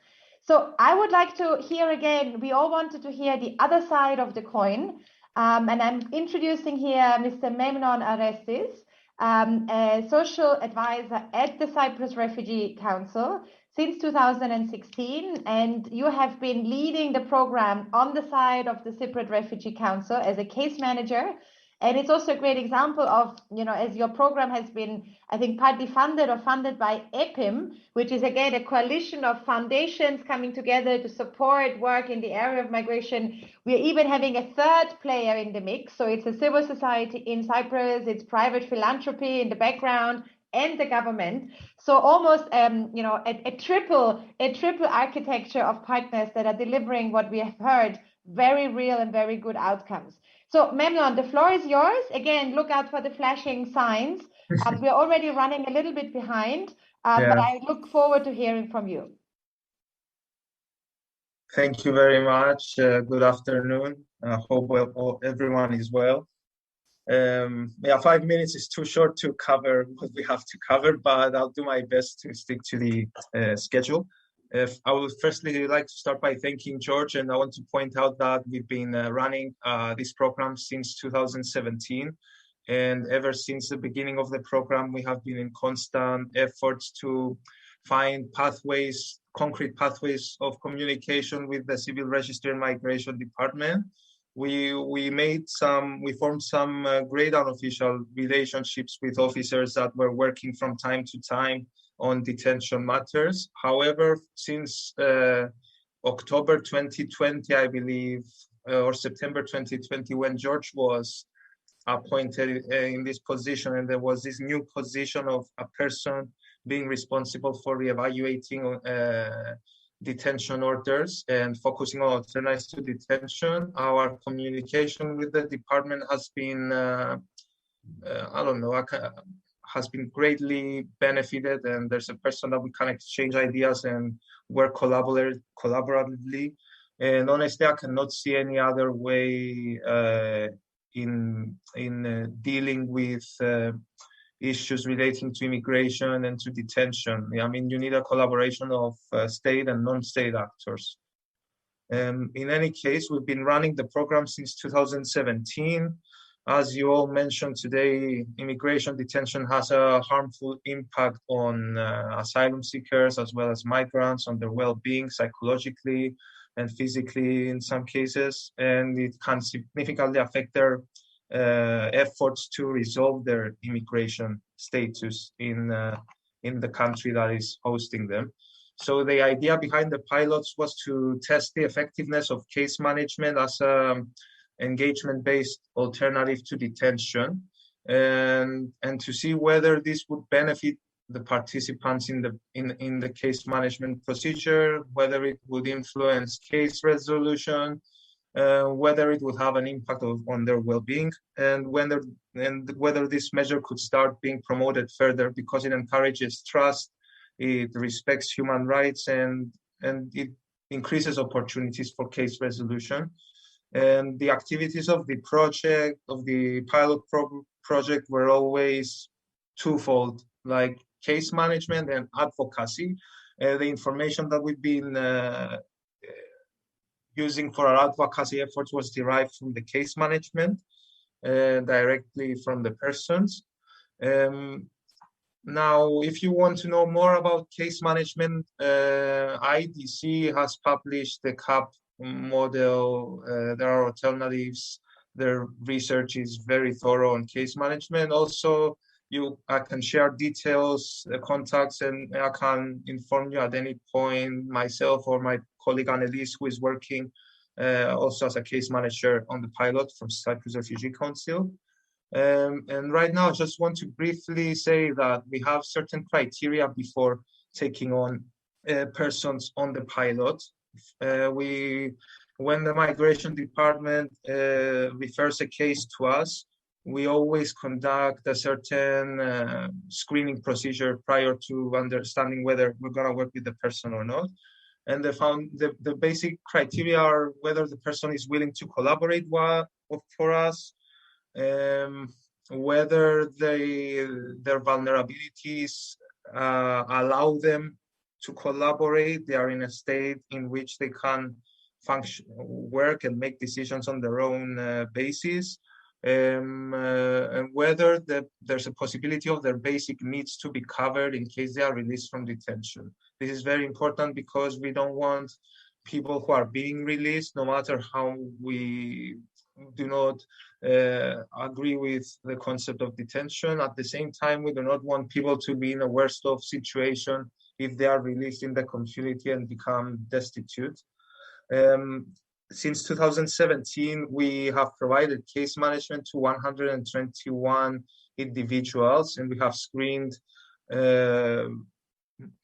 So I would like to hear again, we all wanted to hear the other side of the coin. And I'm introducing here Mr. Memnon Arestis, a social advisor at the Cyprus Refugee Council since 2016. And you have been leading the program on the side of the Cypriot Refugee Council as a case manager. And it's also a great example of, as your program has been, I think, partly funded by EPIM, which is, again, a coalition of foundations coming together to support work in the area of migration. We're even having a third player in the mix. So it's a civil society in Cyprus, it's private philanthropy in the background, and the government. So almost, a triple architecture of partners that are delivering what we have heard, very real and very good outcomes. So Memnon, the floor is yours. Again, look out for the flashing signs. We're already running a little bit behind, but I look forward to hearing from you. Thank you very much. Good afternoon. I hope everyone is well. 5 minutes is too short to cover what we have to cover, but I'll do my best to stick to the schedule. I would firstly like to start by thanking George, and I want to point out that we've been running this program since 2017. And ever since the beginning of the program, we have been in constant efforts to find pathways, concrete pathways of communication with the Civil Registry and Migration Department. We formed some great unofficial relationships with officers that were working from time to time on detention matters. However, since October 2020, I believe, or September 2020, when George was appointed in this position, and there was this new position of a person being responsible for reevaluating detention orders and focusing on alternatives to detention, our communication with the department has been, has been greatly benefited, and there's a person that we can exchange ideas and work collaboratively. And honestly, I cannot see any other way in dealing with issues relating to immigration and to detention. I mean, you need a collaboration of state and non-state actors. In any case, we've been running the program since 2017. As you all mentioned today, immigration detention has a harmful impact on asylum seekers as well as migrants, on their well-being psychologically and physically in some cases, and it can significantly affect their efforts to resolve their immigration status in the country that is hosting them. So the idea behind the pilots was to test the effectiveness of case management as an engagement-based alternative to detention, and to see whether this would benefit the participants in the case management procedure, whether it would influence case resolution, whether it would have an impact on their well-being, and whether this measure could start being promoted further because it encourages trust, it respects human rights, and it increases opportunities for case resolution. And the activities of the project, of the pilot project, were always twofold, like case management and advocacy. The information that we've been using for our advocacy efforts was derived from the case management, directly from the persons. Now, if you want to know more about case management, IDC has published the CAP model. There are alternatives. Their research is very thorough on case management. Also, I can share details, contacts, and I can inform you at any point, myself or my colleague Annelise, who is working also as a case manager on the pilot from Cyprus Refugee Council. And right now, I just want to briefly say that we have certain criteria before taking on persons on the pilot. When the migration department refers a case to us, we always conduct a certain screening procedure prior to understanding whether we're going to work with the person or not. And the basic criteria are whether the person is willing to collaborate for us, whether their vulnerabilities allow them to collaborate, they are in a state in which they can function, work, and make decisions on their own basis, and whether there's a possibility of their basic needs to be covered in case they are released from detention. This is very important because we don't want people who are being released, no matter how we do not agree with the concept of detention. At the same time, we do not want people to be in a worse off situation if they are released in the community and become destitute. Since 2017, we have provided case management to 121 individuals, and we have screened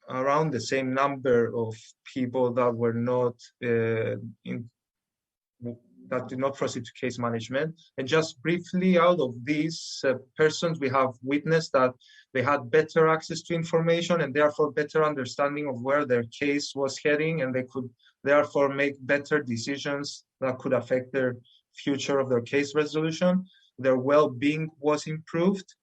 around the same number of people that were not that did not proceed to case management. And just briefly, out of these persons, we have witnessed that they had better access to information and therefore better understanding of where their case was heading, and they could therefore make better decisions that could affect their future of their case resolution. Their well-being was improved.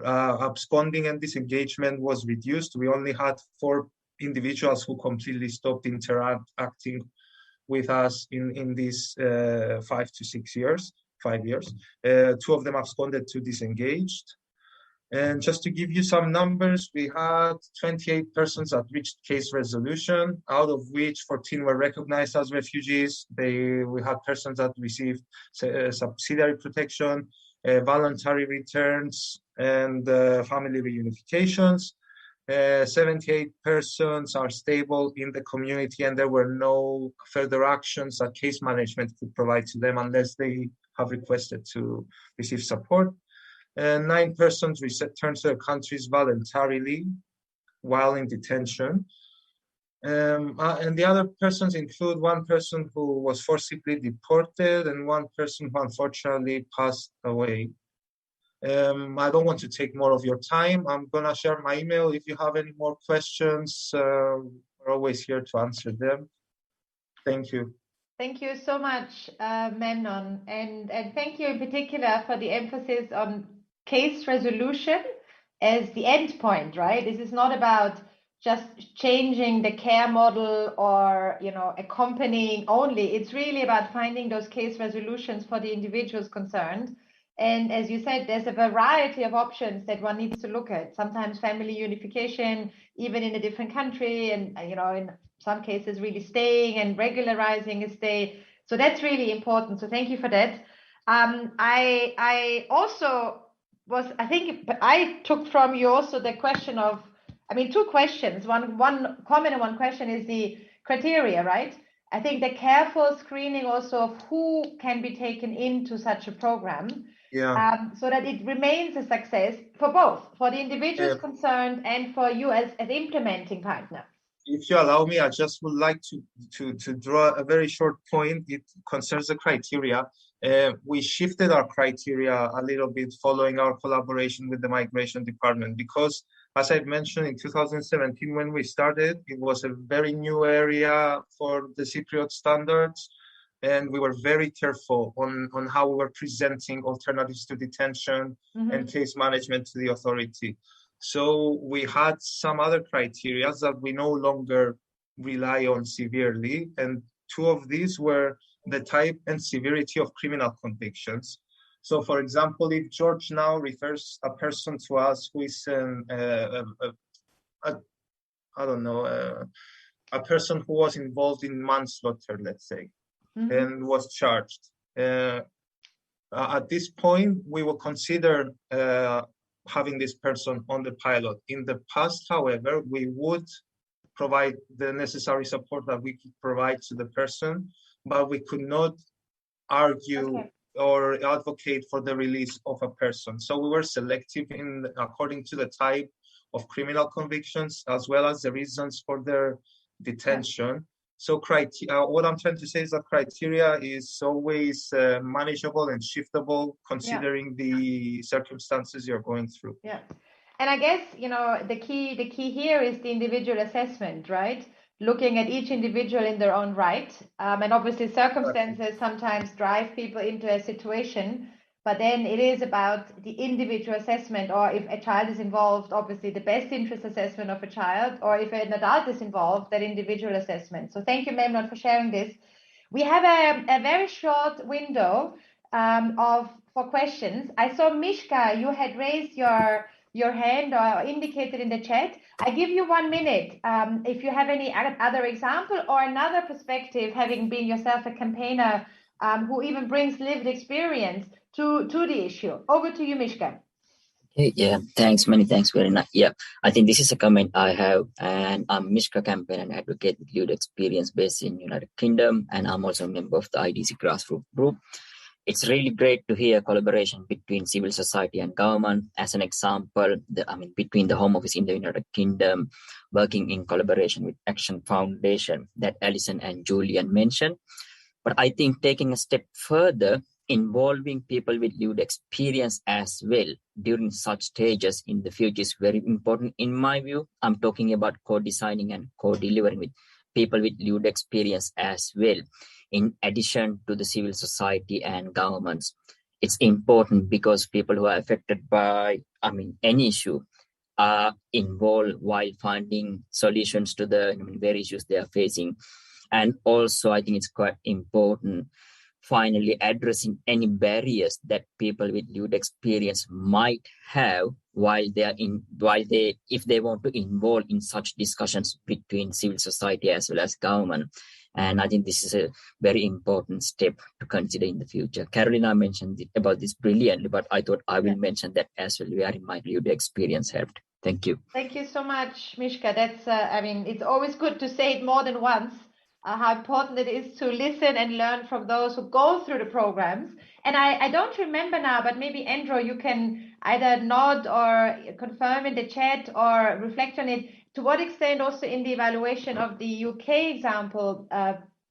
Absconding and disengagement was reduced. We only had 4 individuals who completely stopped interacting with us in these 5 to 6 years, 5 years. 2 of them absconded to disengaged. And just to give you some numbers, we had 28 persons that reached case resolution, out of which 14 were recognized as refugees. We had persons that received subsidiary protection, voluntary returns, and family reunifications. 78 persons are stable in the community, and there were no further actions that case management could provide to them unless they have requested to receive support. 9 persons returned to their countries voluntarily while in detention. And the other persons include 1 person who was forcibly deported and 1 person who unfortunately passed away. I don't want to take more of your time. I'm going to share my email. If you have any more questions, we're always here to answer them. Thank you. Thank you so much, Memnon. And thank you in particular for the emphasis on case resolution as the end point, right? This is not about just changing the care model or, accompanying only. It's really about finding those case resolutions for the individuals concerned. And as you said, there's a variety of options that one needs to look at. Sometimes family unification, even in a different country, and in some cases really staying and regularizing a stay. So that's really important. So thank you for that. I also I took from you also the question of, 2 questions. One comment and 1 question is the criteria, right? I think the careful screening also of who can be taken into such a program. Yeah. So that it remains a success for both, for the individuals concerned and for you as implementing partner. If you allow me, I just would like to draw a very short point. It concerns the criteria. We shifted our criteria a little bit following our collaboration with the Migration Department because, as I mentioned, in 2017 when we started, it was a very new area for the Cypriot standards. And we were very careful on how we were presenting alternatives to detention and case management to the authority. So we had some other criteria that we no longer rely on severely. And 2 of these were the type and severity of criminal convictions. So, for example, if George now refers a person to us who is a person who was involved in manslaughter, let's say, and was charged. At this point, we will consider having this person on the pilot. In the past, however, we would provide the necessary support that we could provide to the person, but we could not argue or advocate for the release of a person. So we were selective according to the type of criminal convictions, as well as the reasons for their detention. So what I'm trying to say is that criteria is always manageable and shiftable considering the circumstances you're going through. Yeah. And I guess, the key here is the individual assessment, right? Looking at each individual in their own right. And obviously circumstances sometimes drive people into a situation, but then it is about the individual assessment, or if a child is involved, obviously the best interest assessment of a child, or if an adult is involved, that individual assessment. So thank you, Memnon, for sharing this. We have a very short window for questions. I saw Mishka, you had raised your hand or indicated in the chat. I give you 1 minute. If you have any other example or another perspective, having been yourself a campaigner who even brings lived experience to the issue. Over to you, Mishka. Yeah, thanks. Many thanks. Very nice. Yeah, I think this is a comment I have, and I'm Mishka campaign and advocate with lived experience based in United Kingdom, and I'm also a member of the IDC grassroots group. It's really great to hear collaboration between civil society and government. As an example, between the Home Office in the United Kingdom, working in collaboration with Action Foundation that Alison and Julian mentioned. But I think taking a step further, involving people with lived experience as well during such stages in the future is very important in my view. I'm talking about co-designing and co-delivering with people with lived experience as well, in addition to the civil society and governments. It's important because people who are affected by, any issue are involved while finding solutions to the various issues they are facing. And also, I think it's quite important finally addressing any barriers that people with lived experience might have if they want to involve in such discussions between civil society as well as government. And I think this is a very important step to consider in the future. Carolina mentioned about this brilliantly, but I thought I will mention that as well, where my lived experience helped. Thank you. Thank you so much, Mishka. That's, it's always good to say it more than once, how important it is to listen and learn from those who go through the programs. And I don't remember now, but maybe Andrew, you can either nod or confirm in the chat or reflect on it. To what extent also in the evaluation of the UK example,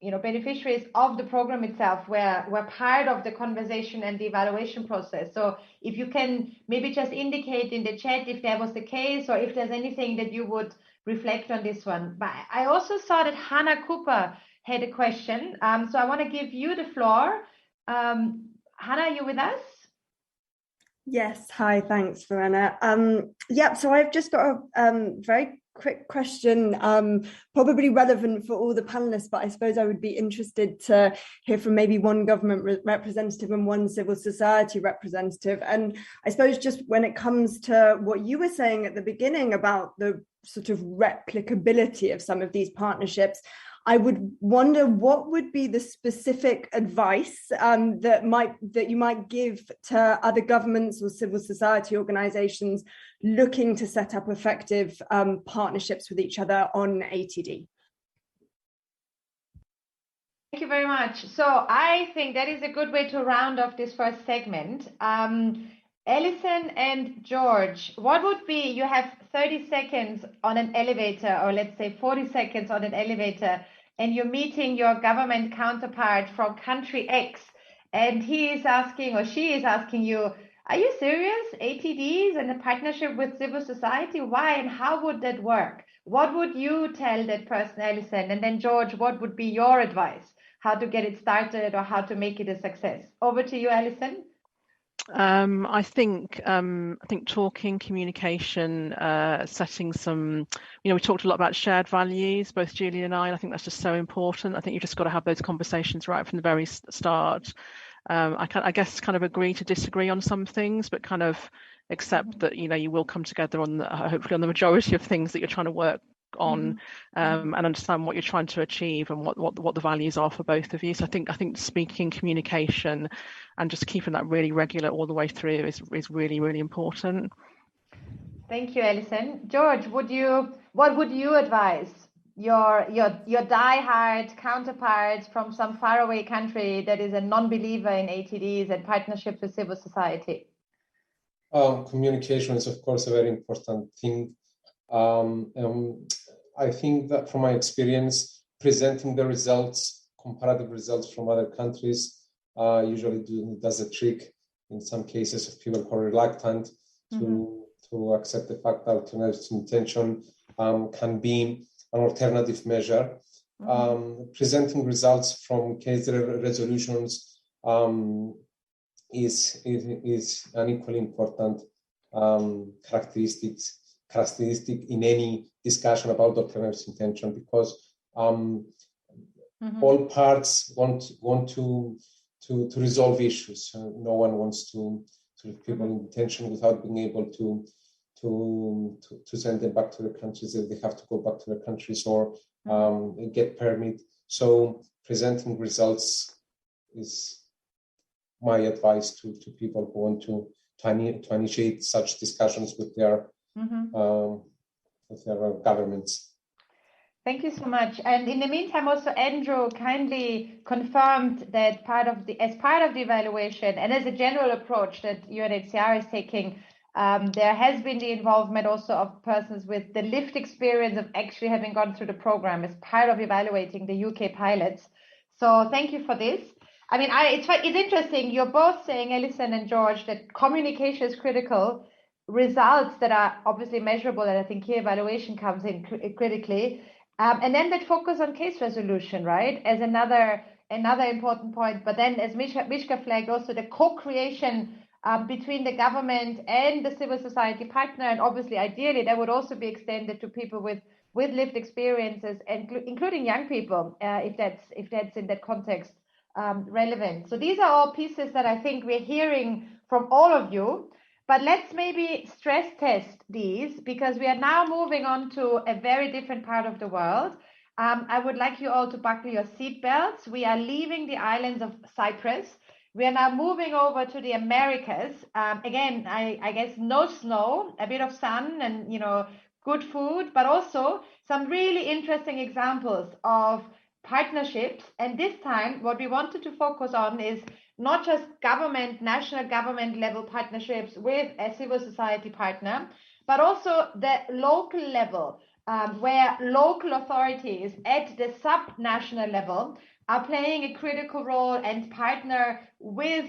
beneficiaries of the program itself were part of the conversation and the evaluation process. So if you can maybe just indicate in the chat if that was the case or if there's anything that you would reflect on this one. But I also saw that Hannah Cooper had a question. So I want to give you the floor. Hannah, are you with us? Yes. Hi. Thanks, Verena. So I've just got a very quick question, probably relevant for all the panelists, but I suppose I would be interested to hear from maybe one government representative and one civil society representative. And I suppose just when it comes to what you were saying at the beginning about the sort of replicability of some of these partnerships, I would wonder what would be the specific advice that you might give to other governments or civil society organizations looking to set up effective partnerships with each other on ATD. Thank you very much. So I think that is a good way to round off this first segment. Alison and George, what would be, you have 30 seconds on an elevator, or let's say 40 seconds on an elevator, and you're meeting your government counterpart from country X, and he is asking or she is asking you, are you serious? ATDs and a partnership with civil society? Why and how would that work? What would you tell that person, Alison? And then George, what would be your advice? How to get it started or how to make it a success? Over to you, Alison. I think talking, communication, setting some, we talked a lot about shared values, both Julie and I think that's just so important. I think you've just got to have those conversations right from the very start. I guess kind of agree to disagree on some things, but kind of accept that, you will come together on hopefully on the majority of things that you're trying to work on, and understand what you're trying to achieve and what the values are for both of you. So I think speaking, communication, and just keeping that really regular all the way through is really, really important. Thank you, Alison. George, what would you advise your diehard counterpart from some faraway country that is a non-believer in ATDs and partnerships with civil society? Communication is, of course, a very important thing. I think that from my experience, presenting the results, comparative results from other countries, usually does a trick in some cases of people who are reluctant to accept the fact that alternative to detention can be an alternative measure. Presenting results from case resolutions is an equally important characteristic in any discussion about alternative to detention, because all parts want to resolve issues. No one wants to leave people in detention without being able to send them back to their countries if they have to go back to their countries or get permit. So presenting results is my advice to people who want to initiate such discussions with their governments. Thank you so much. And in the meantime, also Andrew kindly confirmed that as part of the evaluation and as a general approach that UNHCR is taking, there has been the involvement also of persons with the lived experience of actually having gone through the program as part of evaluating the UK pilots. So thank you for this. I mean, it's interesting. You're both saying, Alison and George, that communication is critical. Results that are obviously measurable, and I think here evaluation comes in critically. And then that focus on case resolution, right, as another important point. But then, as Mishka flagged, also the co-creation between the government and the civil society partner, and obviously, ideally, that would also be extended to people with lived experiences, and including young people, if that's in that context relevant. So these are all pieces that I think we're hearing from all of you. But let's maybe stress test these, because we are now moving on to a very different part of the world. I would like you all to buckle your seatbelts. We are leaving the islands of Cyprus. We are now moving over to the Americas. Again, I guess no snow, a bit of sun, and good food, but also some really interesting examples of partnerships. And this time, what we wanted to focus on is not just national government level partnerships with a civil society partner, but also the local level, where local authorities at the sub-national level are playing a critical role and partner with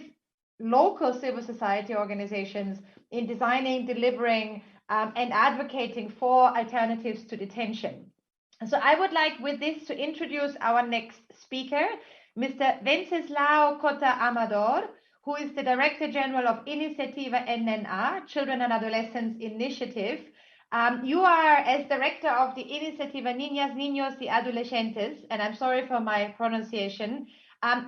local civil society organizations in designing, delivering, and advocating for alternatives to detention. So I would like with this to introduce our next speaker, Mr. Wenceslao Cota Amador, who is the Director General of Iniciativa NNA, Children and Adolescents Initiative. You are, as Director of the Iniciativa Niñas, Niños y Adolescentes, and I'm sorry for my pronunciation,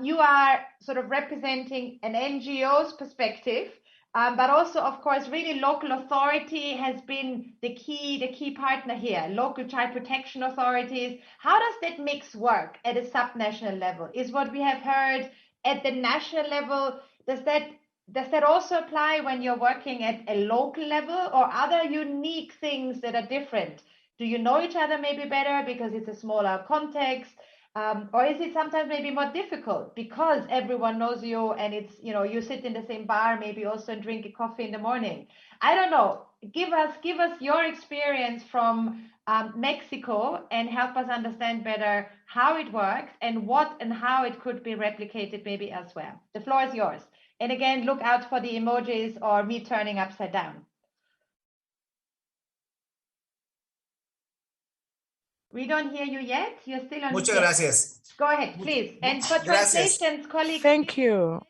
you are sort of representing an NGO's perspective, but also, of course, really local authority has been the key partner here, local child protection authorities. How does that mix work at a subnational level? Is what we have heard at the national level, does that also apply when you're working at a local level, or other unique things that are different? Do you know each other maybe better because it's a smaller context? Or is it sometimes maybe more difficult because everyone knows you, and it's, you sit in the same bar, maybe also and drink a coffee in the morning? I don't know. Give us your experience from Mexico, and help us understand better how it works and what and how it could be replicated maybe elsewhere. The floor is yours. And again, look out for the emojis or me turning upside down. We don't hear you yet. You're still on. Muchas gracias. Go ahead, please. And for translations, colleagues. Thank you.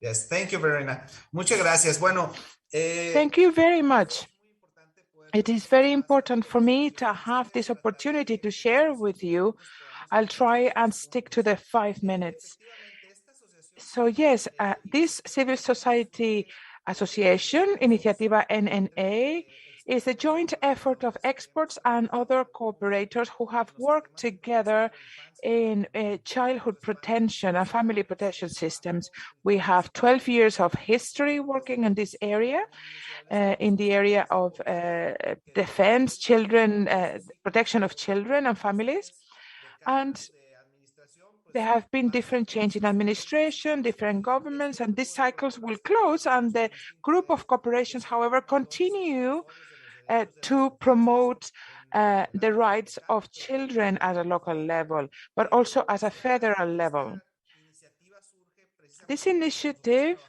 Yes, thank you very much. Muchas gracias. Bueno, thank you very much. It is very important for me to have this opportunity to share with you. I'll try and stick to the 5 minutes. So yes, this civil society association, Iniciativa NNA, is a joint effort of experts and other cooperators who have worked together in childhood protection and family protection systems. We have 12 years of history working in this area, in the area of defense, children, protection of children and families. And there have been different changes in administration, different governments, and these cycles will close. And the group of corporations, however, continue to promote the rights of children at a local level, but also at a federal level. This initiative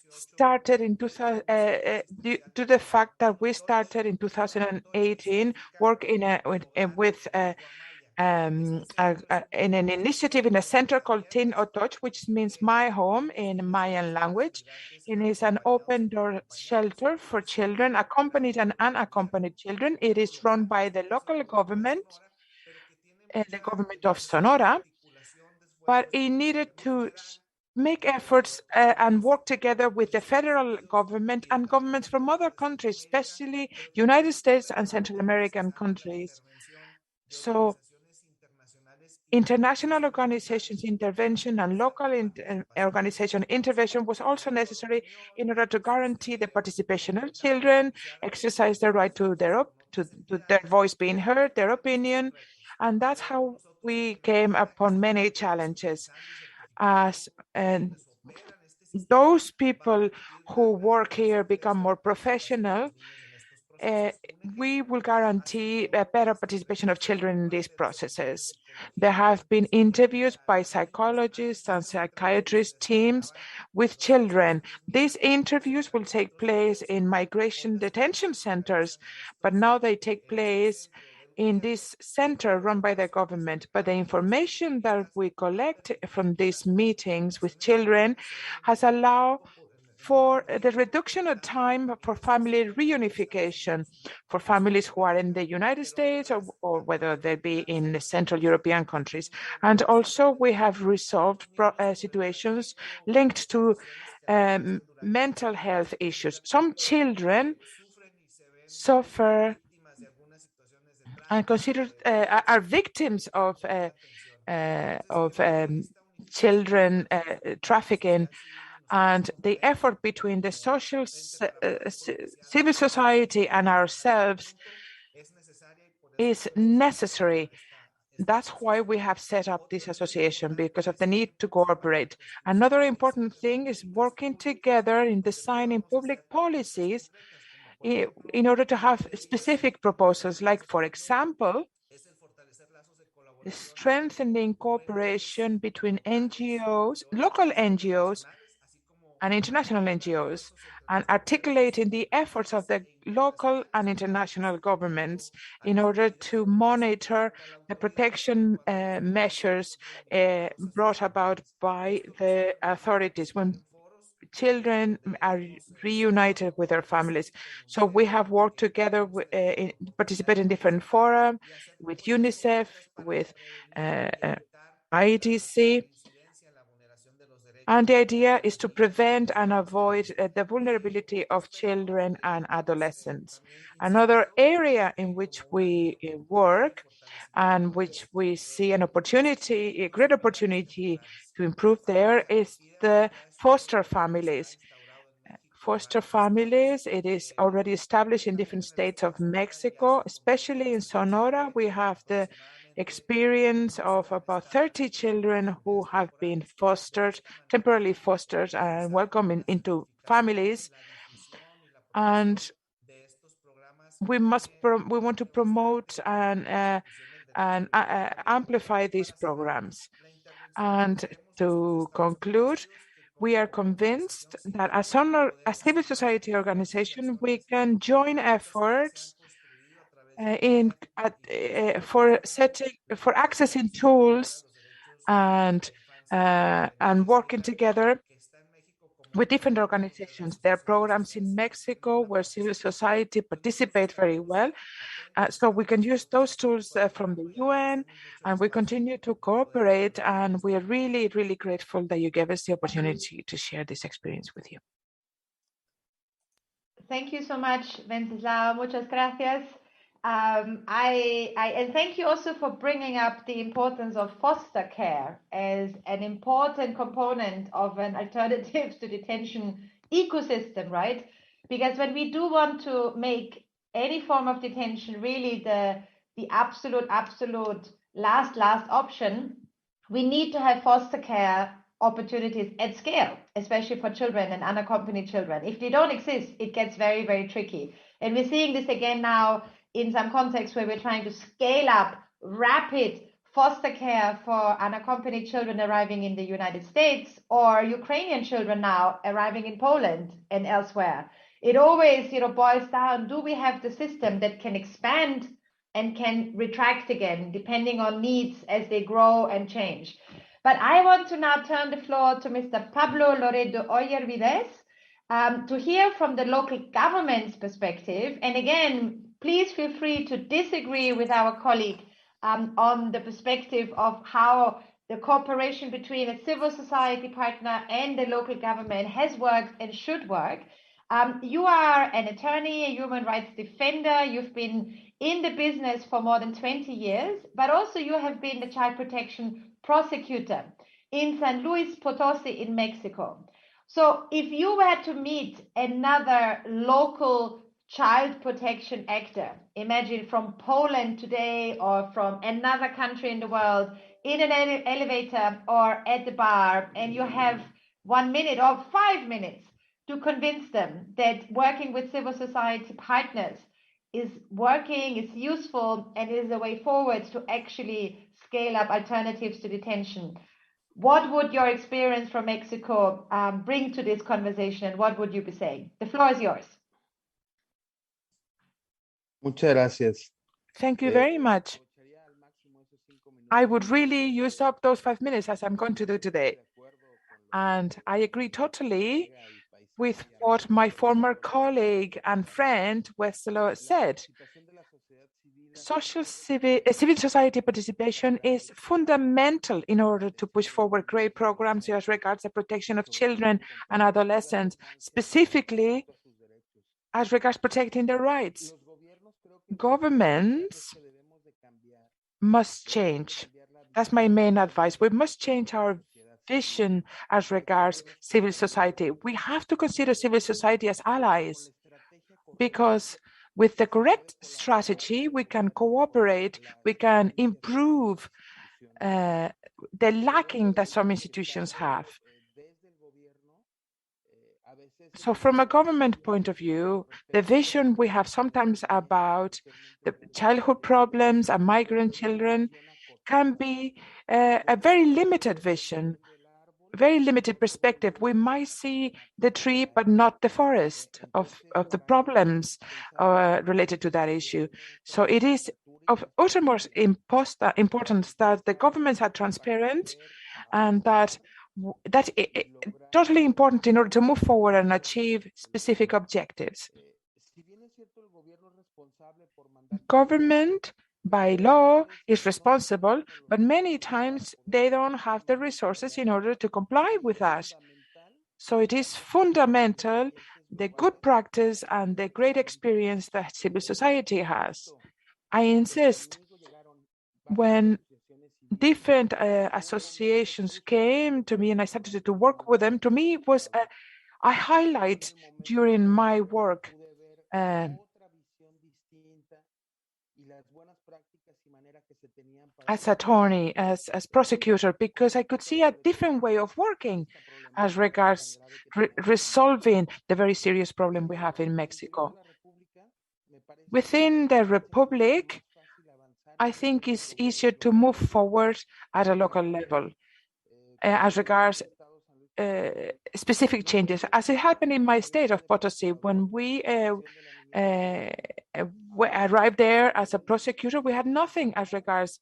started in due to the fact that we started in 2018 work in an initiative in a center called Tin Otoch, which means my home in Mayan language. It is an open door shelter for children, accompanied and unaccompanied children. It is run by the local government, the government of Sonora, but it needed to make efforts and work together with the federal government and governments from other countries, especially United States and Central American countries. So international organizations' intervention and local organization intervention was also necessary in order to guarantee the participation of children, exercise their right to their voice being heard, their opinion, and that's how we came upon many challenges. As those people who work here become more professional, we will guarantee a better participation of children in these processes. There have been interviews by psychologists and psychiatrist teams with children. These interviews will take place in migration detention centers, but now they take place in this center run by the government. But the information that we collect from these meetings with children has allowed for the reduction of time for family reunification for families who are in the United States or whether they be in the Central European countries. And also we have resolved situations linked to mental health issues. Some children suffer and considered are victims of children trafficking, and the effort between the social civil society and ourselves is necessary. That's why we have set up this association, because of the need to cooperate. Another important thing is working together in designing public policies in order to have specific proposals, like, for example, strengthening cooperation between NGOs, local NGOs, and international NGOs, and articulating the efforts of the local and international governments in order to monitor the protection measures brought about by the authorities when children are reunited with their families. So we have worked together, participate in different forums with UNICEF, with IDC, and the idea is to prevent and avoid the vulnerability of children and adolescents. Another area in which we work and which we see an opportunity, a great opportunity to improve there, is the foster families. Foster families, it is already established in different states of Mexico, especially in Sonora. We have the experience of about 30 children who have been fostered, temporarily fostered, and welcomed into families. And we want to promote and amplify these programs. And to conclude, we are convinced that as a civil society organization, we can join efforts for accessing tools and working together with different organizations. There are programs in Mexico where civil society participate very well. So we can use those tools from the UN, and we continue to cooperate. And we are really, really grateful that you gave us the opportunity to share this experience with you. Thank you so much, Wenceslao. Muchas gracias. And thank you also for bringing up the importance of foster care as an important component of an alternative to detention ecosystem, right? Because when we do want to make any form of detention really the absolute last option, we need to have foster care opportunities at scale, especially for children and unaccompanied children. If they don't exist, it gets very, very tricky. And we're seeing this again now in some contexts where we're trying to scale up rapid foster care for unaccompanied children arriving in the United States, or Ukrainian children now arriving in Poland and elsewhere. It always, boils down, do we have the system that can expand and can retract again, depending on needs as they grow and change? But I want to now turn the floor to Mr. Pablo Loredo Oyervides to hear from the local government's perspective. And again, please feel free to disagree with our colleague on the perspective of how the cooperation between a civil society partner and the local government has worked and should work. You are an attorney, a human rights defender. You've been in the business for more than 20 years, but also you have been the child protection prosecutor in San Luis Potosi in Mexico. So if you were to meet another local child protection actor, imagine from Poland today or from another country in the world, in an elevator or at the bar, and you have 1 minute or 5 minutes to convince them that working with civil society partners is working, is useful, and is a way forward to actually scale up alternatives to detention. What would your experience from Mexico bring to this conversation, and what would you be saying? The floor is yours. Muchas gracias. Thank you very much. I would really use up those 5 minutes as I'm going to do today. And I agree totally with what my former colleague and friend Wesselo said. Civil society participation is fundamental in order to push forward great programs as regards the protection of children and adolescents, specifically as regards protecting their rights. Governments must change. That's my main advice. We must change our vision as regards civil society. We have to consider civil society as allies, because with the correct strategy, we can cooperate, we can improve the lacking that some institutions have. So from a government point of view, the vision we have sometimes about the childhood problems and migrant children can be a very limited vision, very limited perspective. We might see the tree, but not the forest of the problems related to that issue. So it is of utmost importance that the governments are transparent, and that's totally important in order to move forward and achieve specific objectives. Government by law is responsible, but many times they don't have the resources in order to comply with that. So it is fundamental, the good practice and the great experience that civil society has. I insist, when different associations came to me and I started to work with them, to me it was a highlight during my work as attorney, as prosecutor, because I could see a different way of working as regards resolving the very serious problem we have in Mexico. Within the Republic, I think it's easier to move forward at a local level as regards specific changes. As it happened in my state of Potosí, when we arrived there as a prosecutor, we had nothing as regards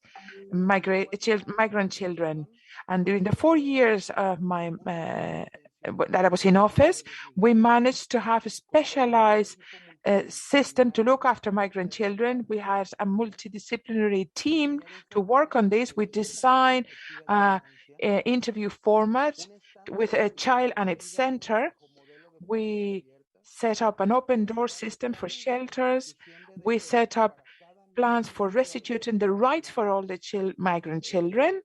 migrant children. And during the 4 years of my that I was in office, we managed to have a specialized system to look after migrant children. We had a multidisciplinary team to work on this. We designed an interview format with a child and its center. We set up an open door system for shelters. We set up plans for restituting the rights for all the migrant children.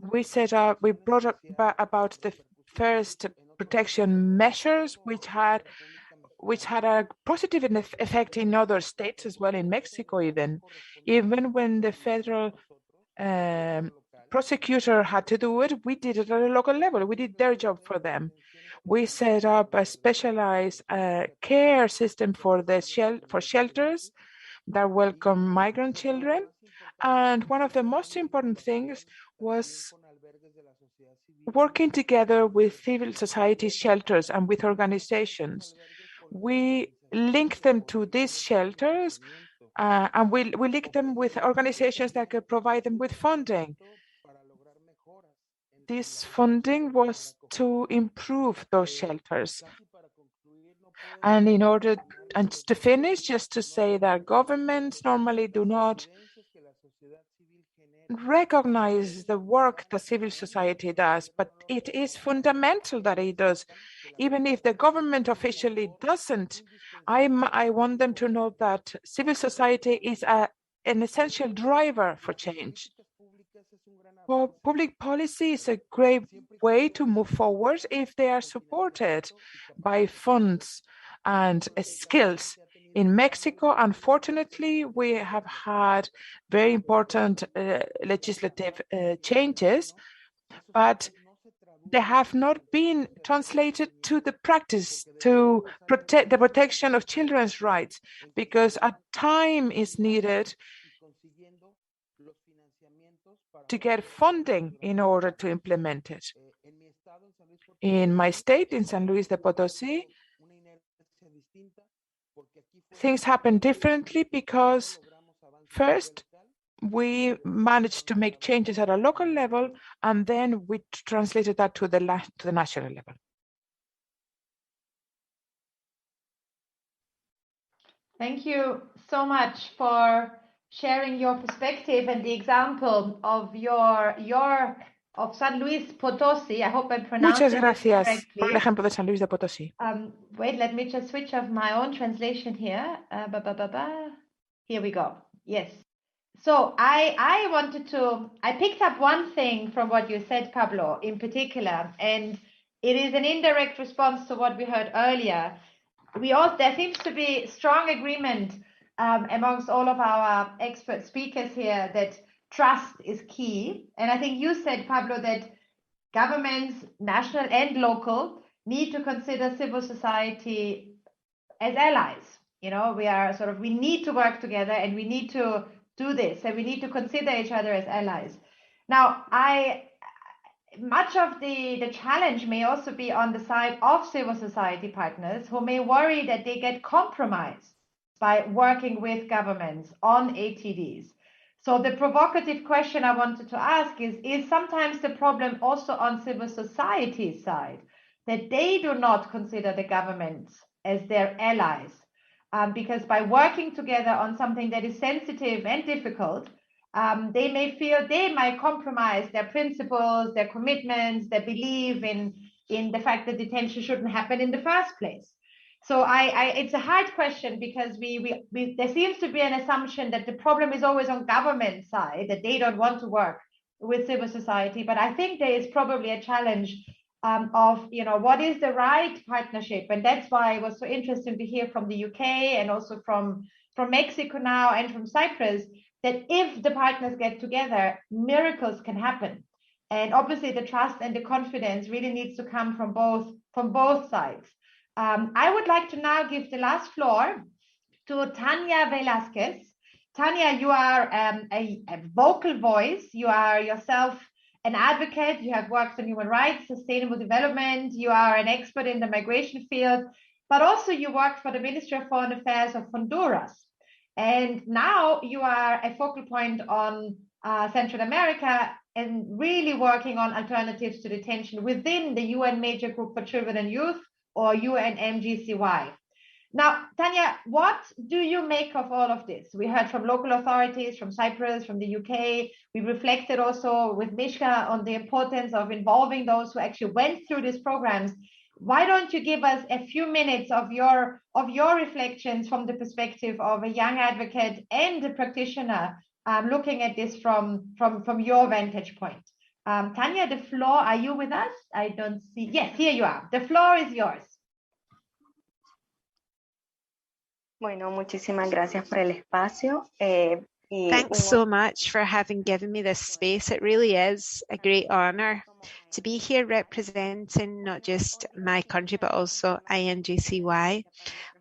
We brought up about the first protection measures, which had a positive effect in other states as well, in Mexico even when the federal prosecutor had to do it, we did it at a local level. We did their job for them. We set up a specialized care system for shelters that welcome migrant children. And one of the most important things was working together with civil society shelters and with organizations. We link them to these shelters and we link them with organizations that could provide them with funding. This funding was to improve those shelters. And in order to finish, just to say that governments normally do not recognize the work that civil society does, but it is fundamental that it does. Even if the government officially doesn't, I want them to know that civil society is an essential driver for change. Well, public policy is a great way to move forward if they are supported by funds and skills. In Mexico, unfortunately, we have had very important legislative changes, but they have not been translated to the practice to protect the protection of children's rights, because a time is needed to get funding in order to implement it. In my state, in San Luis de Potosí, things happen differently because first, we managed to make changes at a local level, and then we translated that to the national level. Thank you so much for sharing your perspective and the example of of San Luis Potosí. I hope I pronounced Muchas it gracias correctly. por el ejemplo de San Luis de Potosí. Wait, let me just switch off my own translation here. Here we go. Yes. So I picked up one thing from what you said, Pablo, in particular, and it is an indirect response to what we heard earlier. There seems to be strong agreement amongst all of our expert speakers here that trust is key. And I think you said, Pablo, that governments, national and local, need to consider civil society as allies. You know, we need to work together, and we need to do this, and we need to consider each other as allies. Now, much of the challenge may also be on the side of civil society partners who may worry that they get compromised by working with governments on ATDs. So the provocative question I wanted to ask is sometimes the problem also on civil society's side, that they do not consider the governments as their allies, because by working together on something that is sensitive and difficult, they may feel they might compromise their principles, their commitments, their belief in the fact that detention shouldn't happen in the first place. So it's a hard question, because there seems to be an assumption that the problem is always on government side, that they don't want to work with civil society. But I think there is probably a challenge of, you know, what is the right partnership? And that's why it was so interesting to hear from the UK and also from Mexico now and from Cyprus, that if the partners get together, miracles can happen. And obviously the trust and the confidence really needs to come from both sides. I would like to now give the last floor to Tanya Velasquez. Tanya, you are a vocal voice. You are yourself an advocate. You have worked on human rights, sustainable development. You are an expert in the migration field, but also you work for the Ministry of Foreign Affairs of Honduras. And now you are a focal point on Central America and really working on alternatives to detention within the UN Major Group for Children and Youth, or UNMGCY. Now, Tanya, what do you make of all of this? We heard from local authorities, from Cyprus, from the UK. We reflected also with Mishka on the importance of involving those who actually went through these programs. Why don't you give us a few minutes of your reflections from the perspective of a young advocate and a practitioner, looking at this from your vantage point? Tanya, the floor, are you with us? I don't see. Yes, here you are. The floor is yours. Bueno, muchísimas gracias por el espacio. Thanks so much for having given me this space. It really is a great honour to be here representing not just my country but also INGCY.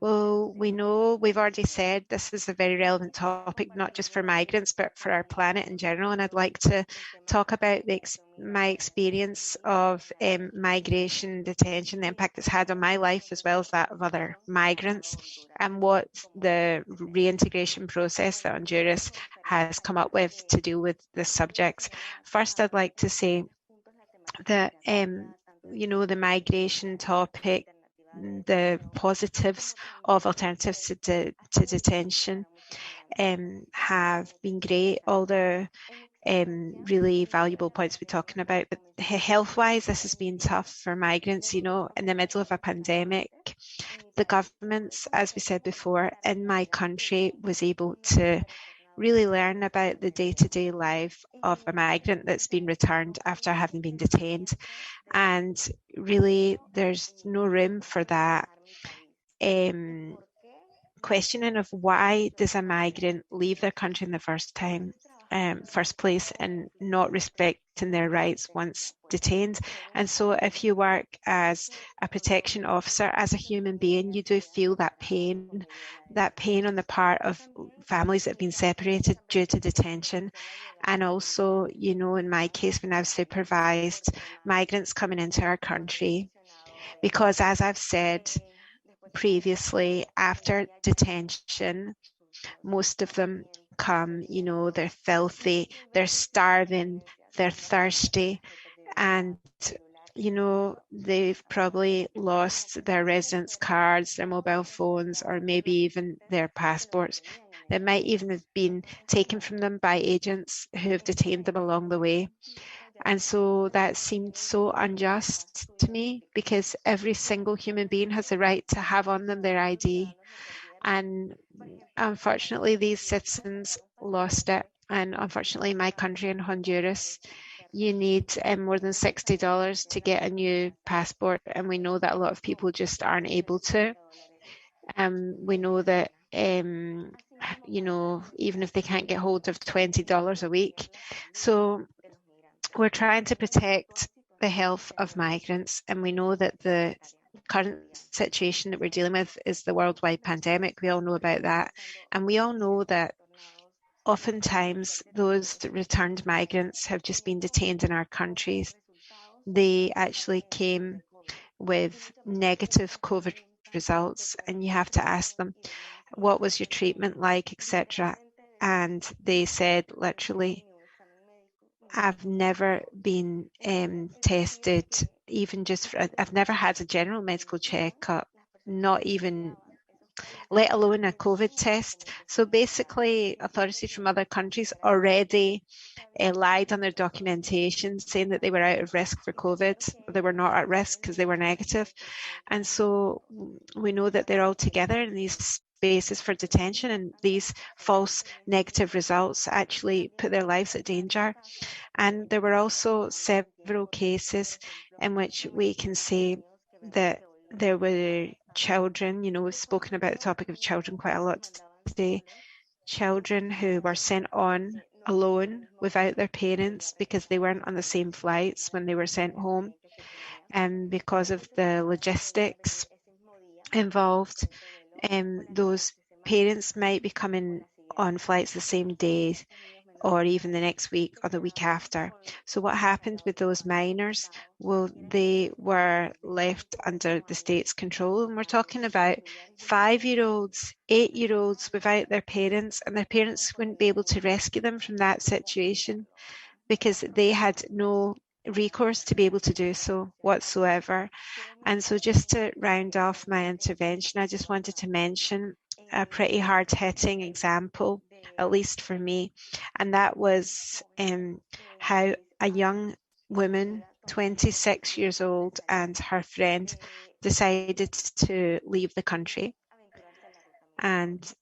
Well, we know, we've already said this is a very relevant topic, not just for migrants but for our planet in general, and I'd like to talk about my experience of migration, detention, the impact it's had on my life as well as that of other migrants, and what the reintegration process that Honduras has come up with to deal with this subject. First, I'd like to say that, you know, the migration topic, the positives of alternatives to detention have been great. All the really valuable points we're talking about, but health-wise, this has been tough for migrants. You know, in the middle of a pandemic, the governments, as we said before, in my country was able to really learn about the day-to-day life of a migrant that's been returned after having been detained. And really, there's no room for that questioning of why does a migrant leave their country in the first time? first place and not respecting their rights once detained. And so if you work as a protection officer, as a human being, you do feel that pain on the part of families that have been separated due to detention. And also, you know, in my case, when I've supervised migrants coming into our country, because as I've said previously, after detention, most of them come, you know, they're filthy, they're starving, they're thirsty, and you know, they've probably lost their residence cards, their mobile phones, or maybe even their passports. They might even have been taken from them by agents who have detained them along the way. And so that seemed so unjust to me, because every single human being has the right to have on them their ID. And unfortunately, these citizens lost it. And unfortunately, my country in Honduras, you need more than $60 to get a new passport. And we know that a lot of people just aren't able to. We know that, you know, even if they can't get hold of $20 a week. So we're trying to protect the health of migrants. And we know that the current situation that we're dealing with is the worldwide pandemic. We all know about that. And we all know that oftentimes those returned migrants have just been detained in our countries. They actually came with negative COVID results, and you have to ask them, what was your treatment like, etc. And they said, literally, I've never been tested, even just I've never had a general medical checkup, not even, let alone a COVID test. So basically, authorities from other countries already lied on their documentation, saying that they were out of risk for COVID. They were not at risk because they were negative. And so we know that they're all together in these spaces for detention, and these false negative results actually put their lives at danger. And there were also several cases in which we can say that there were children, you know, we've spoken about the topic of children quite a lot today, children who were sent on alone without their parents because they weren't on the same flights when they were sent home, and because of the logistics involved, those parents might be coming on flights the same day or even the next week or the week after. So what happened with those minors? Well, they were left under the state's control, and we're talking about 5-year-olds, 8-year-olds without their parents, and their parents wouldn't be able to rescue them from that situation because they had no recourse to be able to do so whatsoever. And so just to round off my intervention, I just wanted to mention a pretty hard-hitting example, at least for me, and that was how a young woman, 26 years old, and her friend decided to leave the country, and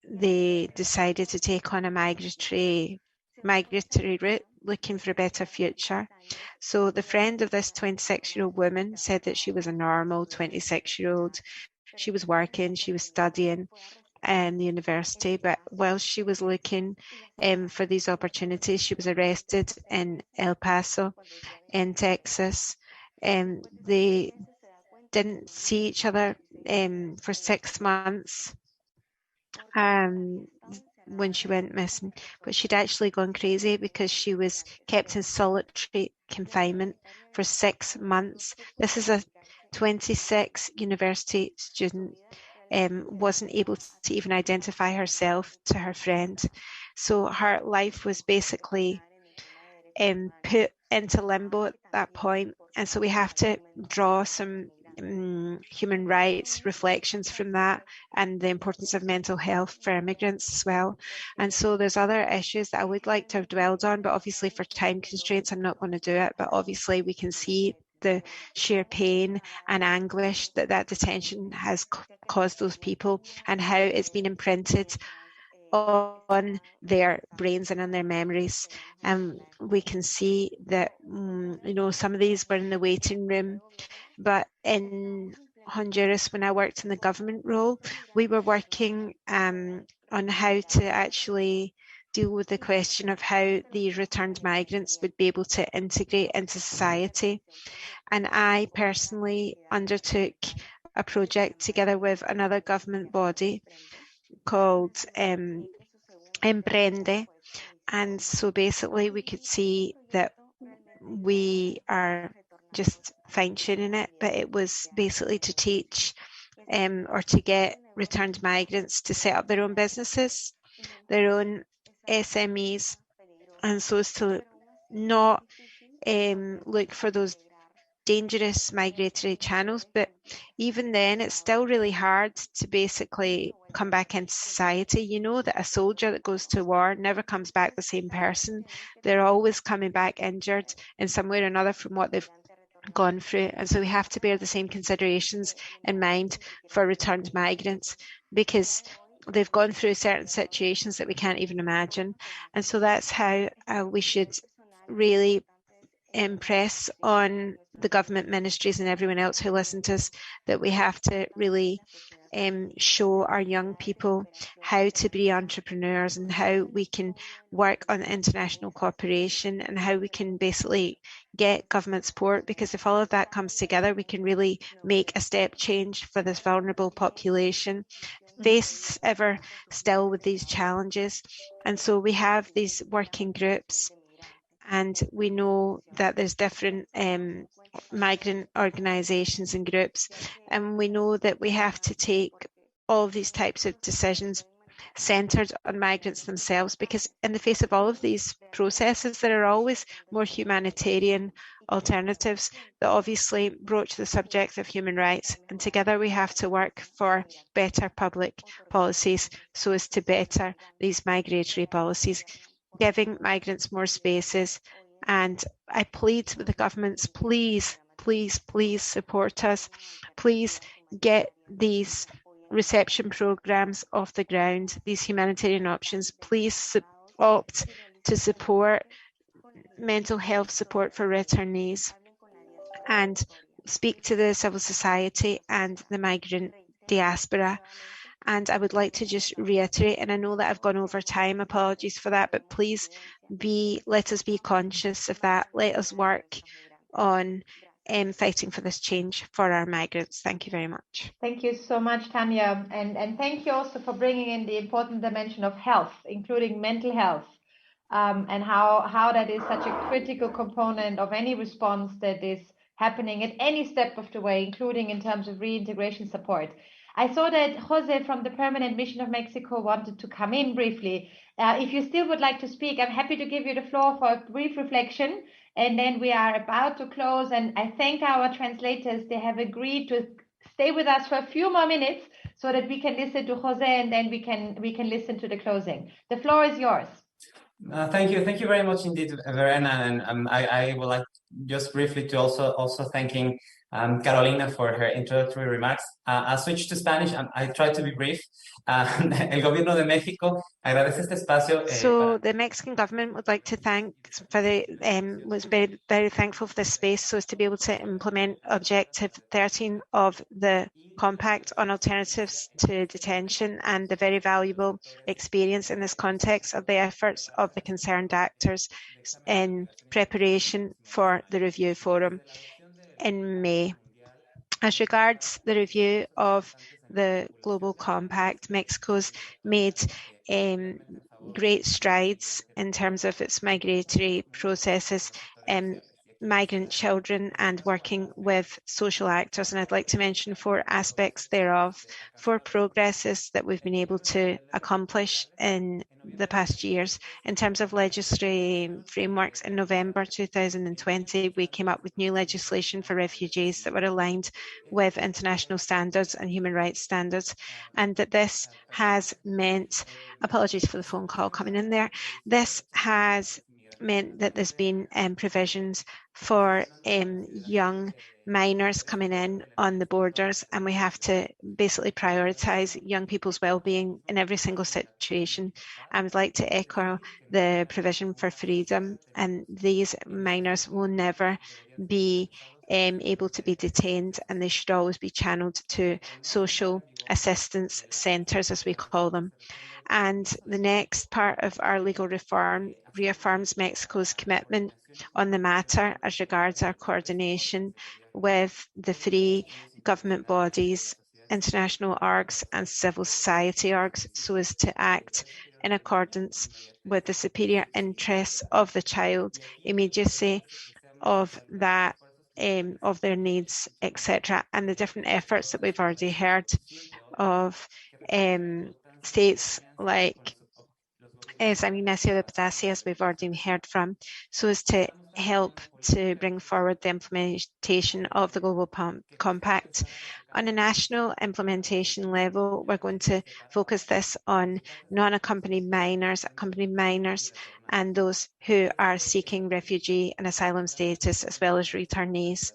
they decided to take on a migratory route, looking for a better future. So the friend of this 26-year-old woman said that she was a normal 26-year-old. She was working, she was studying in the university, but while she was looking for these opportunities, she was arrested in El Paso in Texas. They didn't see each other for 6 months when she went missing, but she'd actually gone crazy because she was kept in solitary confinement for 6 months. This is a 26 university student, wasn't able to even identify herself to her friend. So her life was basically put into limbo at that point. And so we have to draw some human rights reflections from that, and the importance of mental health for immigrants as well. And so there's other issues that I would like to have dwelled on, but obviously for time constraints I'm not going to do it. But obviously we can see the sheer pain and anguish that that detention has caused those people, and how it's been imprinted on their brains and on their memories. We can see that you know, some of these were in the waiting room, but in Honduras, when I worked in the government role, we were working on how to actually deal with the question of how these returned migrants would be able to integrate into society. And I personally undertook a project together with another government body called Emprende. And so basically we could see that we are just fine-tuning it, but it was basically to teach or to get returned migrants to set up their own businesses, their own SMEs, and so as to not look for those dangerous migratory channels. But even then, it's still really hard to basically come back into society. You know that a soldier that goes to war never comes back the same person. They're always coming back injured in some way or another from what they've gone through. And so we have to bear the same considerations in mind for returned migrants, because they've gone through certain situations that we can't even imagine. And so that's how we should really impress on the government ministries and everyone else who listen to us that we have to really show our young people how to be entrepreneurs and how we can work on international cooperation and how we can basically get government support, because if all of that comes together, we can really make a step change for this vulnerable population faced ever still with these challenges. And so we have these working groups, and we know that there's different migrant organisations and groups, and we know that we have to take all of these types of decisions centred on migrants themselves, because in the face of all of these processes, there are always more humanitarian alternatives that obviously broach the subject of human rights, and together we have to work for better public policies so as to better these migratory policies, giving migrants more spaces. And I plead with the governments, please, please, please support us. Please get these reception programs off the ground, these humanitarian options. Please opt to support mental health support for returnees, and speak to the civil society and the migrant diaspora. And I would like to just reiterate, and I know that I've gone over time, apologies for that, but please let us be conscious of that. Let us work on fighting for this change for our migrants. Thank you very much. Thank you so much, Tanya. And thank you also for bringing in the important dimension of health, including mental health, and how that is such a critical component of any response that is happening at any step of the way, including in terms of reintegration support. I saw that Jose from the Permanent Mission of Mexico wanted to come in briefly. If you still would like to speak, I'm happy to give you the floor for a brief reflection, and then we are about to close. And I thank our translators. They have agreed to stay with us for a few more minutes so that we can listen to Jose, and then we can listen to the closing. The floor is yours. Thank you very much indeed, Verena. And I would like just briefly to also thanking Carolina for her introductory remarks. I'll switch to Spanish. I try to be brief. El Gobierno de México agradece este espacio. So the Mexican government would like to thank for was very, very thankful for this space so as to be able to implement Objective 13 of the Compact on alternatives to detention, and the very valuable experience in this context of the efforts of the concerned actors in preparation for the review forum in May. As regards the review of the Global Compact, Mexico's made great strides in terms of its migratory processes, migrant children, and working with social actors. And I'd like to mention 4 aspects thereof, 4 progresses that we've been able to accomplish in the past years. In terms of legislative frameworks, in November 2020, we came up with new legislation for refugees that were aligned with international standards and human rights standards. And that this has meant, apologies for the phone call coming in there, this has meant that there's been provisions for young minors coming in on the borders, and we have to basically prioritise young people's well-being in every single situation. I would like to echo the provision for freedom, and these minors will never be able to be detained, and they should always be channeled to social assistance centres, as we call them. And the next part of our legal reform reaffirms Mexico's commitment on the matter as regards our coordination with the three government bodies, international orgs and civil society orgs, so as to act in accordance with the superior interests of the child, immediacy of that, of their needs, etc., and the different efforts that we've already heard of states like San Ignacio de Potassi, as we've already heard from, so as to help to bring forward the implementation of the Global Compact. On a national implementation level, we're going to focus this on non-accompanied minors, accompanied minors, and those who are seeking refugee and asylum status, as well as returnees.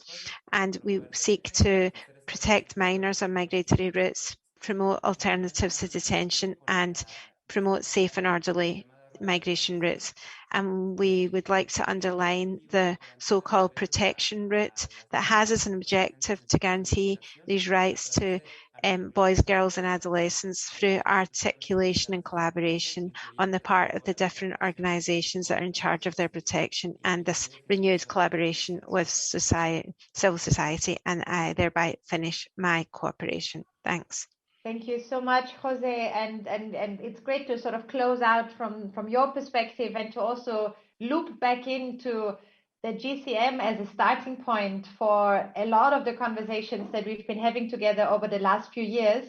And we seek to protect minors on migratory routes, promote alternatives to detention, and promote safe and orderly migration routes. And we would like to underline the so-called protection route that has as an objective to guarantee these rights to boys, girls and adolescents through articulation and collaboration on the part of the different organisations that are in charge of their protection, and this renewed collaboration with civil society. And I thereby finish my cooperation. Thanks. Thank you so much, Jose, and it's great to sort of close out from your perspective and to also loop back into the GCM as a starting point for a lot of the conversations that we've been having together over the last few years.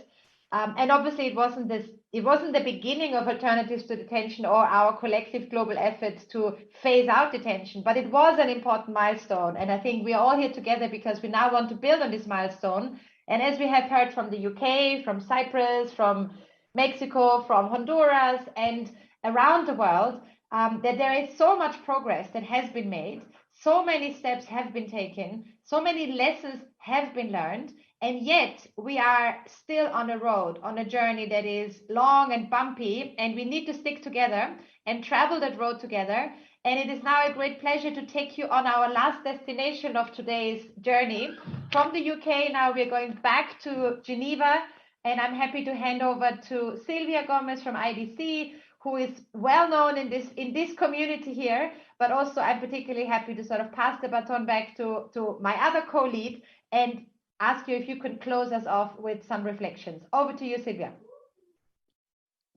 And obviously it wasn't the beginning of alternatives to detention or our collective global efforts to phase out detention, but it was an important milestone. And I think we are all here together because we now want to build on this milestone. And as we have heard from the UK, from Cyprus, from Mexico, from Honduras, and around the world, that there is so much progress that has been made, so many steps have been taken, so many lessons have been learned, and yet we are still on a road, on a journey that is long and bumpy, and we need to stick together and travel that road together. And it is now a great pleasure to take you on our last destination of today's journey. From the UK, now we're going back to Geneva, and I'm happy to hand over to Silvia Gomez from IDC, who is well known in this community here, but also I'm particularly happy to sort of pass the baton back to my other co-lead and ask you if you could close us off with some reflections. Over to you, Silvia.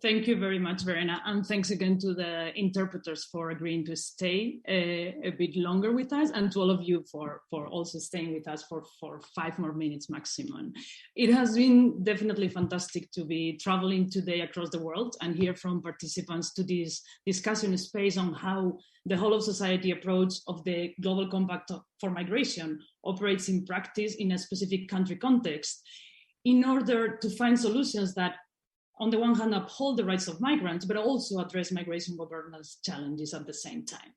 Thank you very much, Verena, and thanks again to the interpreters for agreeing to stay a bit longer with us, and to all of you for also staying with us for 5 more minutes maximum. It has been definitely fantastic to be traveling today across the world and hear from participants to this discussion space on how the whole of society approach of the Global Compact for Migration operates in practice in a specific country context, in order to find solutions that on the one hand, uphold the rights of migrants, but also address migration governance challenges at the same time.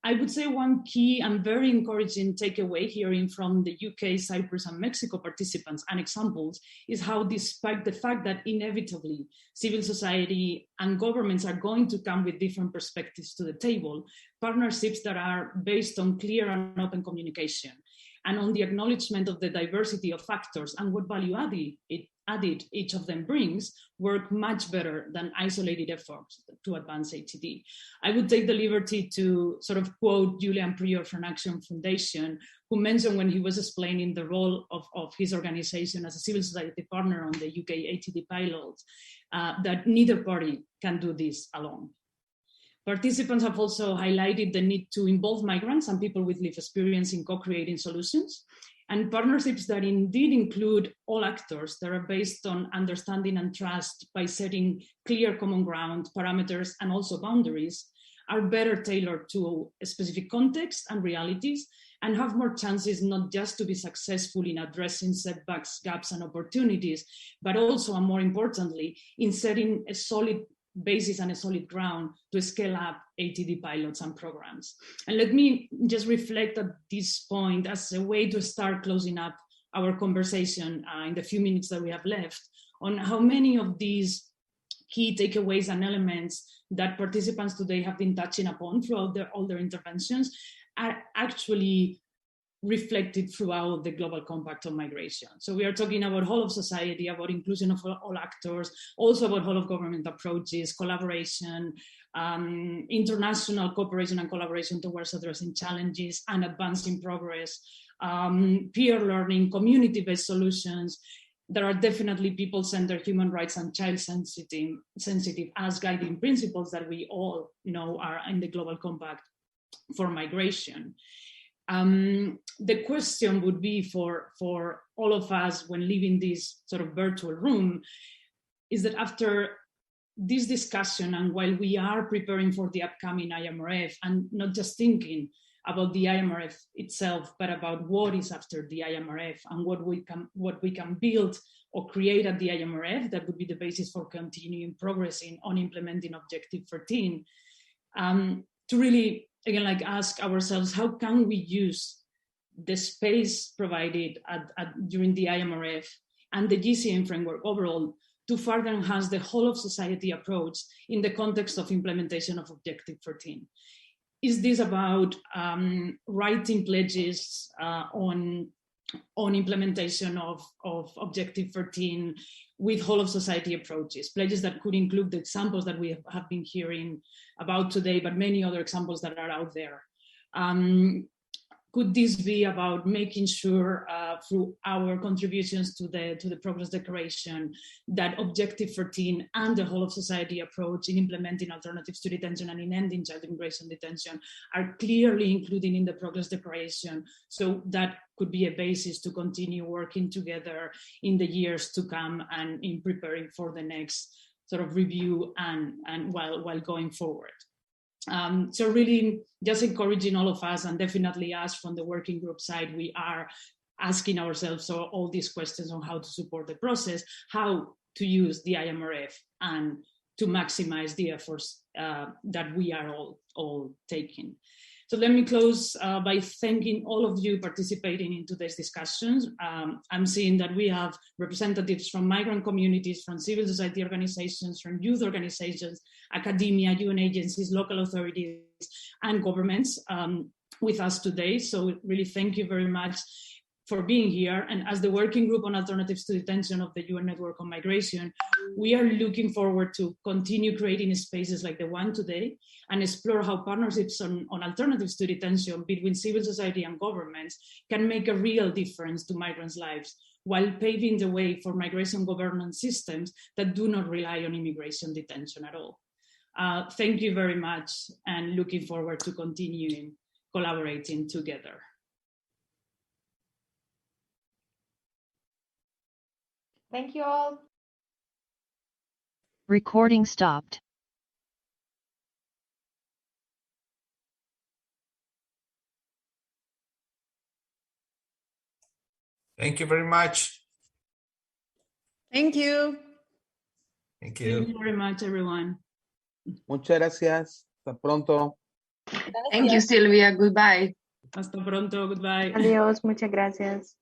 I would say one key and very encouraging takeaway hearing from the UK, Cyprus, and Mexico participants and examples is how, despite the fact that inevitably civil society and governments are going to come with different perspectives to the table, partnerships that are based on clear and open communication and on the acknowledgement of the diversity of factors and what value added each of them brings, work much better than isolated efforts to advance ATD. I would take the liberty to sort of quote Julian Prior from Action Foundation, who mentioned when he was explaining the role of his organization as a civil society partner on the UK ATD pilot, that neither party can do this alone. Participants have also highlighted the need to involve migrants and people with lived experience in co-creating solutions, and partnerships that indeed include all actors that are based on understanding and trust by setting clear common ground, parameters, and also boundaries are better tailored to a specific context and realities, and have more chances not just to be successful in addressing setbacks, gaps, and opportunities, but also, and more importantly, in setting a solid basis and a solid ground to scale up ATD pilots and programs. And let me just reflect at this point as a way to start closing up our conversation in the few minutes that we have left on how many of these key takeaways and elements that participants today have been touching upon throughout all their interventions are actually reflected throughout the Global Compact on Migration. So we are talking about whole of society, about inclusion of all actors, also about whole of government approaches, collaboration, international cooperation and collaboration towards addressing challenges and advancing progress, peer learning, community-based solutions. There are definitely people-centered, human rights, and child-sensitive as guiding principles that we all know are in the Global Compact for migration. The question would be for all of us when leaving this sort of virtual room is that after this discussion, and while we are preparing for the upcoming IMRF, and not just thinking about the IMRF itself, but about what is after the IMRF and what we can build or create at the IMRF, that would be the basis for continuing progressing on implementing Objective 13, to really, again, like ask ourselves, how can we use the space provided during the IMRF and the GCM framework overall to further enhance the whole of society approach in the context of implementation of Objective 13? Is this about writing pledges on implementation of Objective 13 with whole of society approaches, pledges that could include the examples that we have been hearing about today, but many other examples that are out there? Could this be about making sure through our contributions to the Progress Declaration that Objective 13 and the whole of society approach in implementing alternatives to detention and in ending child immigration detention are clearly included in the Progress Declaration, so that could be a basis to continue working together in the years to come and in preparing for the next sort of review and while going forward? So really just encouraging all of us, and definitely us from the working group side, we are asking ourselves all these questions on how to support the process, how to use the IMRF, and to maximize the efforts that we are all taking. So let me close by thanking all of you participating in today's discussions. I'm seeing that we have representatives from migrant communities, from civil society organizations, from youth organizations, academia, UN agencies, local authorities, and governments with us today. So really thank you very much for being here. And as the working group on alternatives to detention of the UN Network on Migration, we are looking forward to continue creating spaces like the one today and explore how partnerships on alternatives to detention between civil society and governments can make a real difference to migrants' lives, while paving the way for migration governance systems that do not rely on immigration detention at all. Thank you very much, and looking forward to continuing collaborating together. Thank you all. Recording stopped. Thank you very much. Thank you. Thank you. Thank you very much, everyone. Muchas gracias. Hasta pronto. Thank you, Silvia. Goodbye. Hasta pronto. Goodbye. Adiós. Muchas gracias.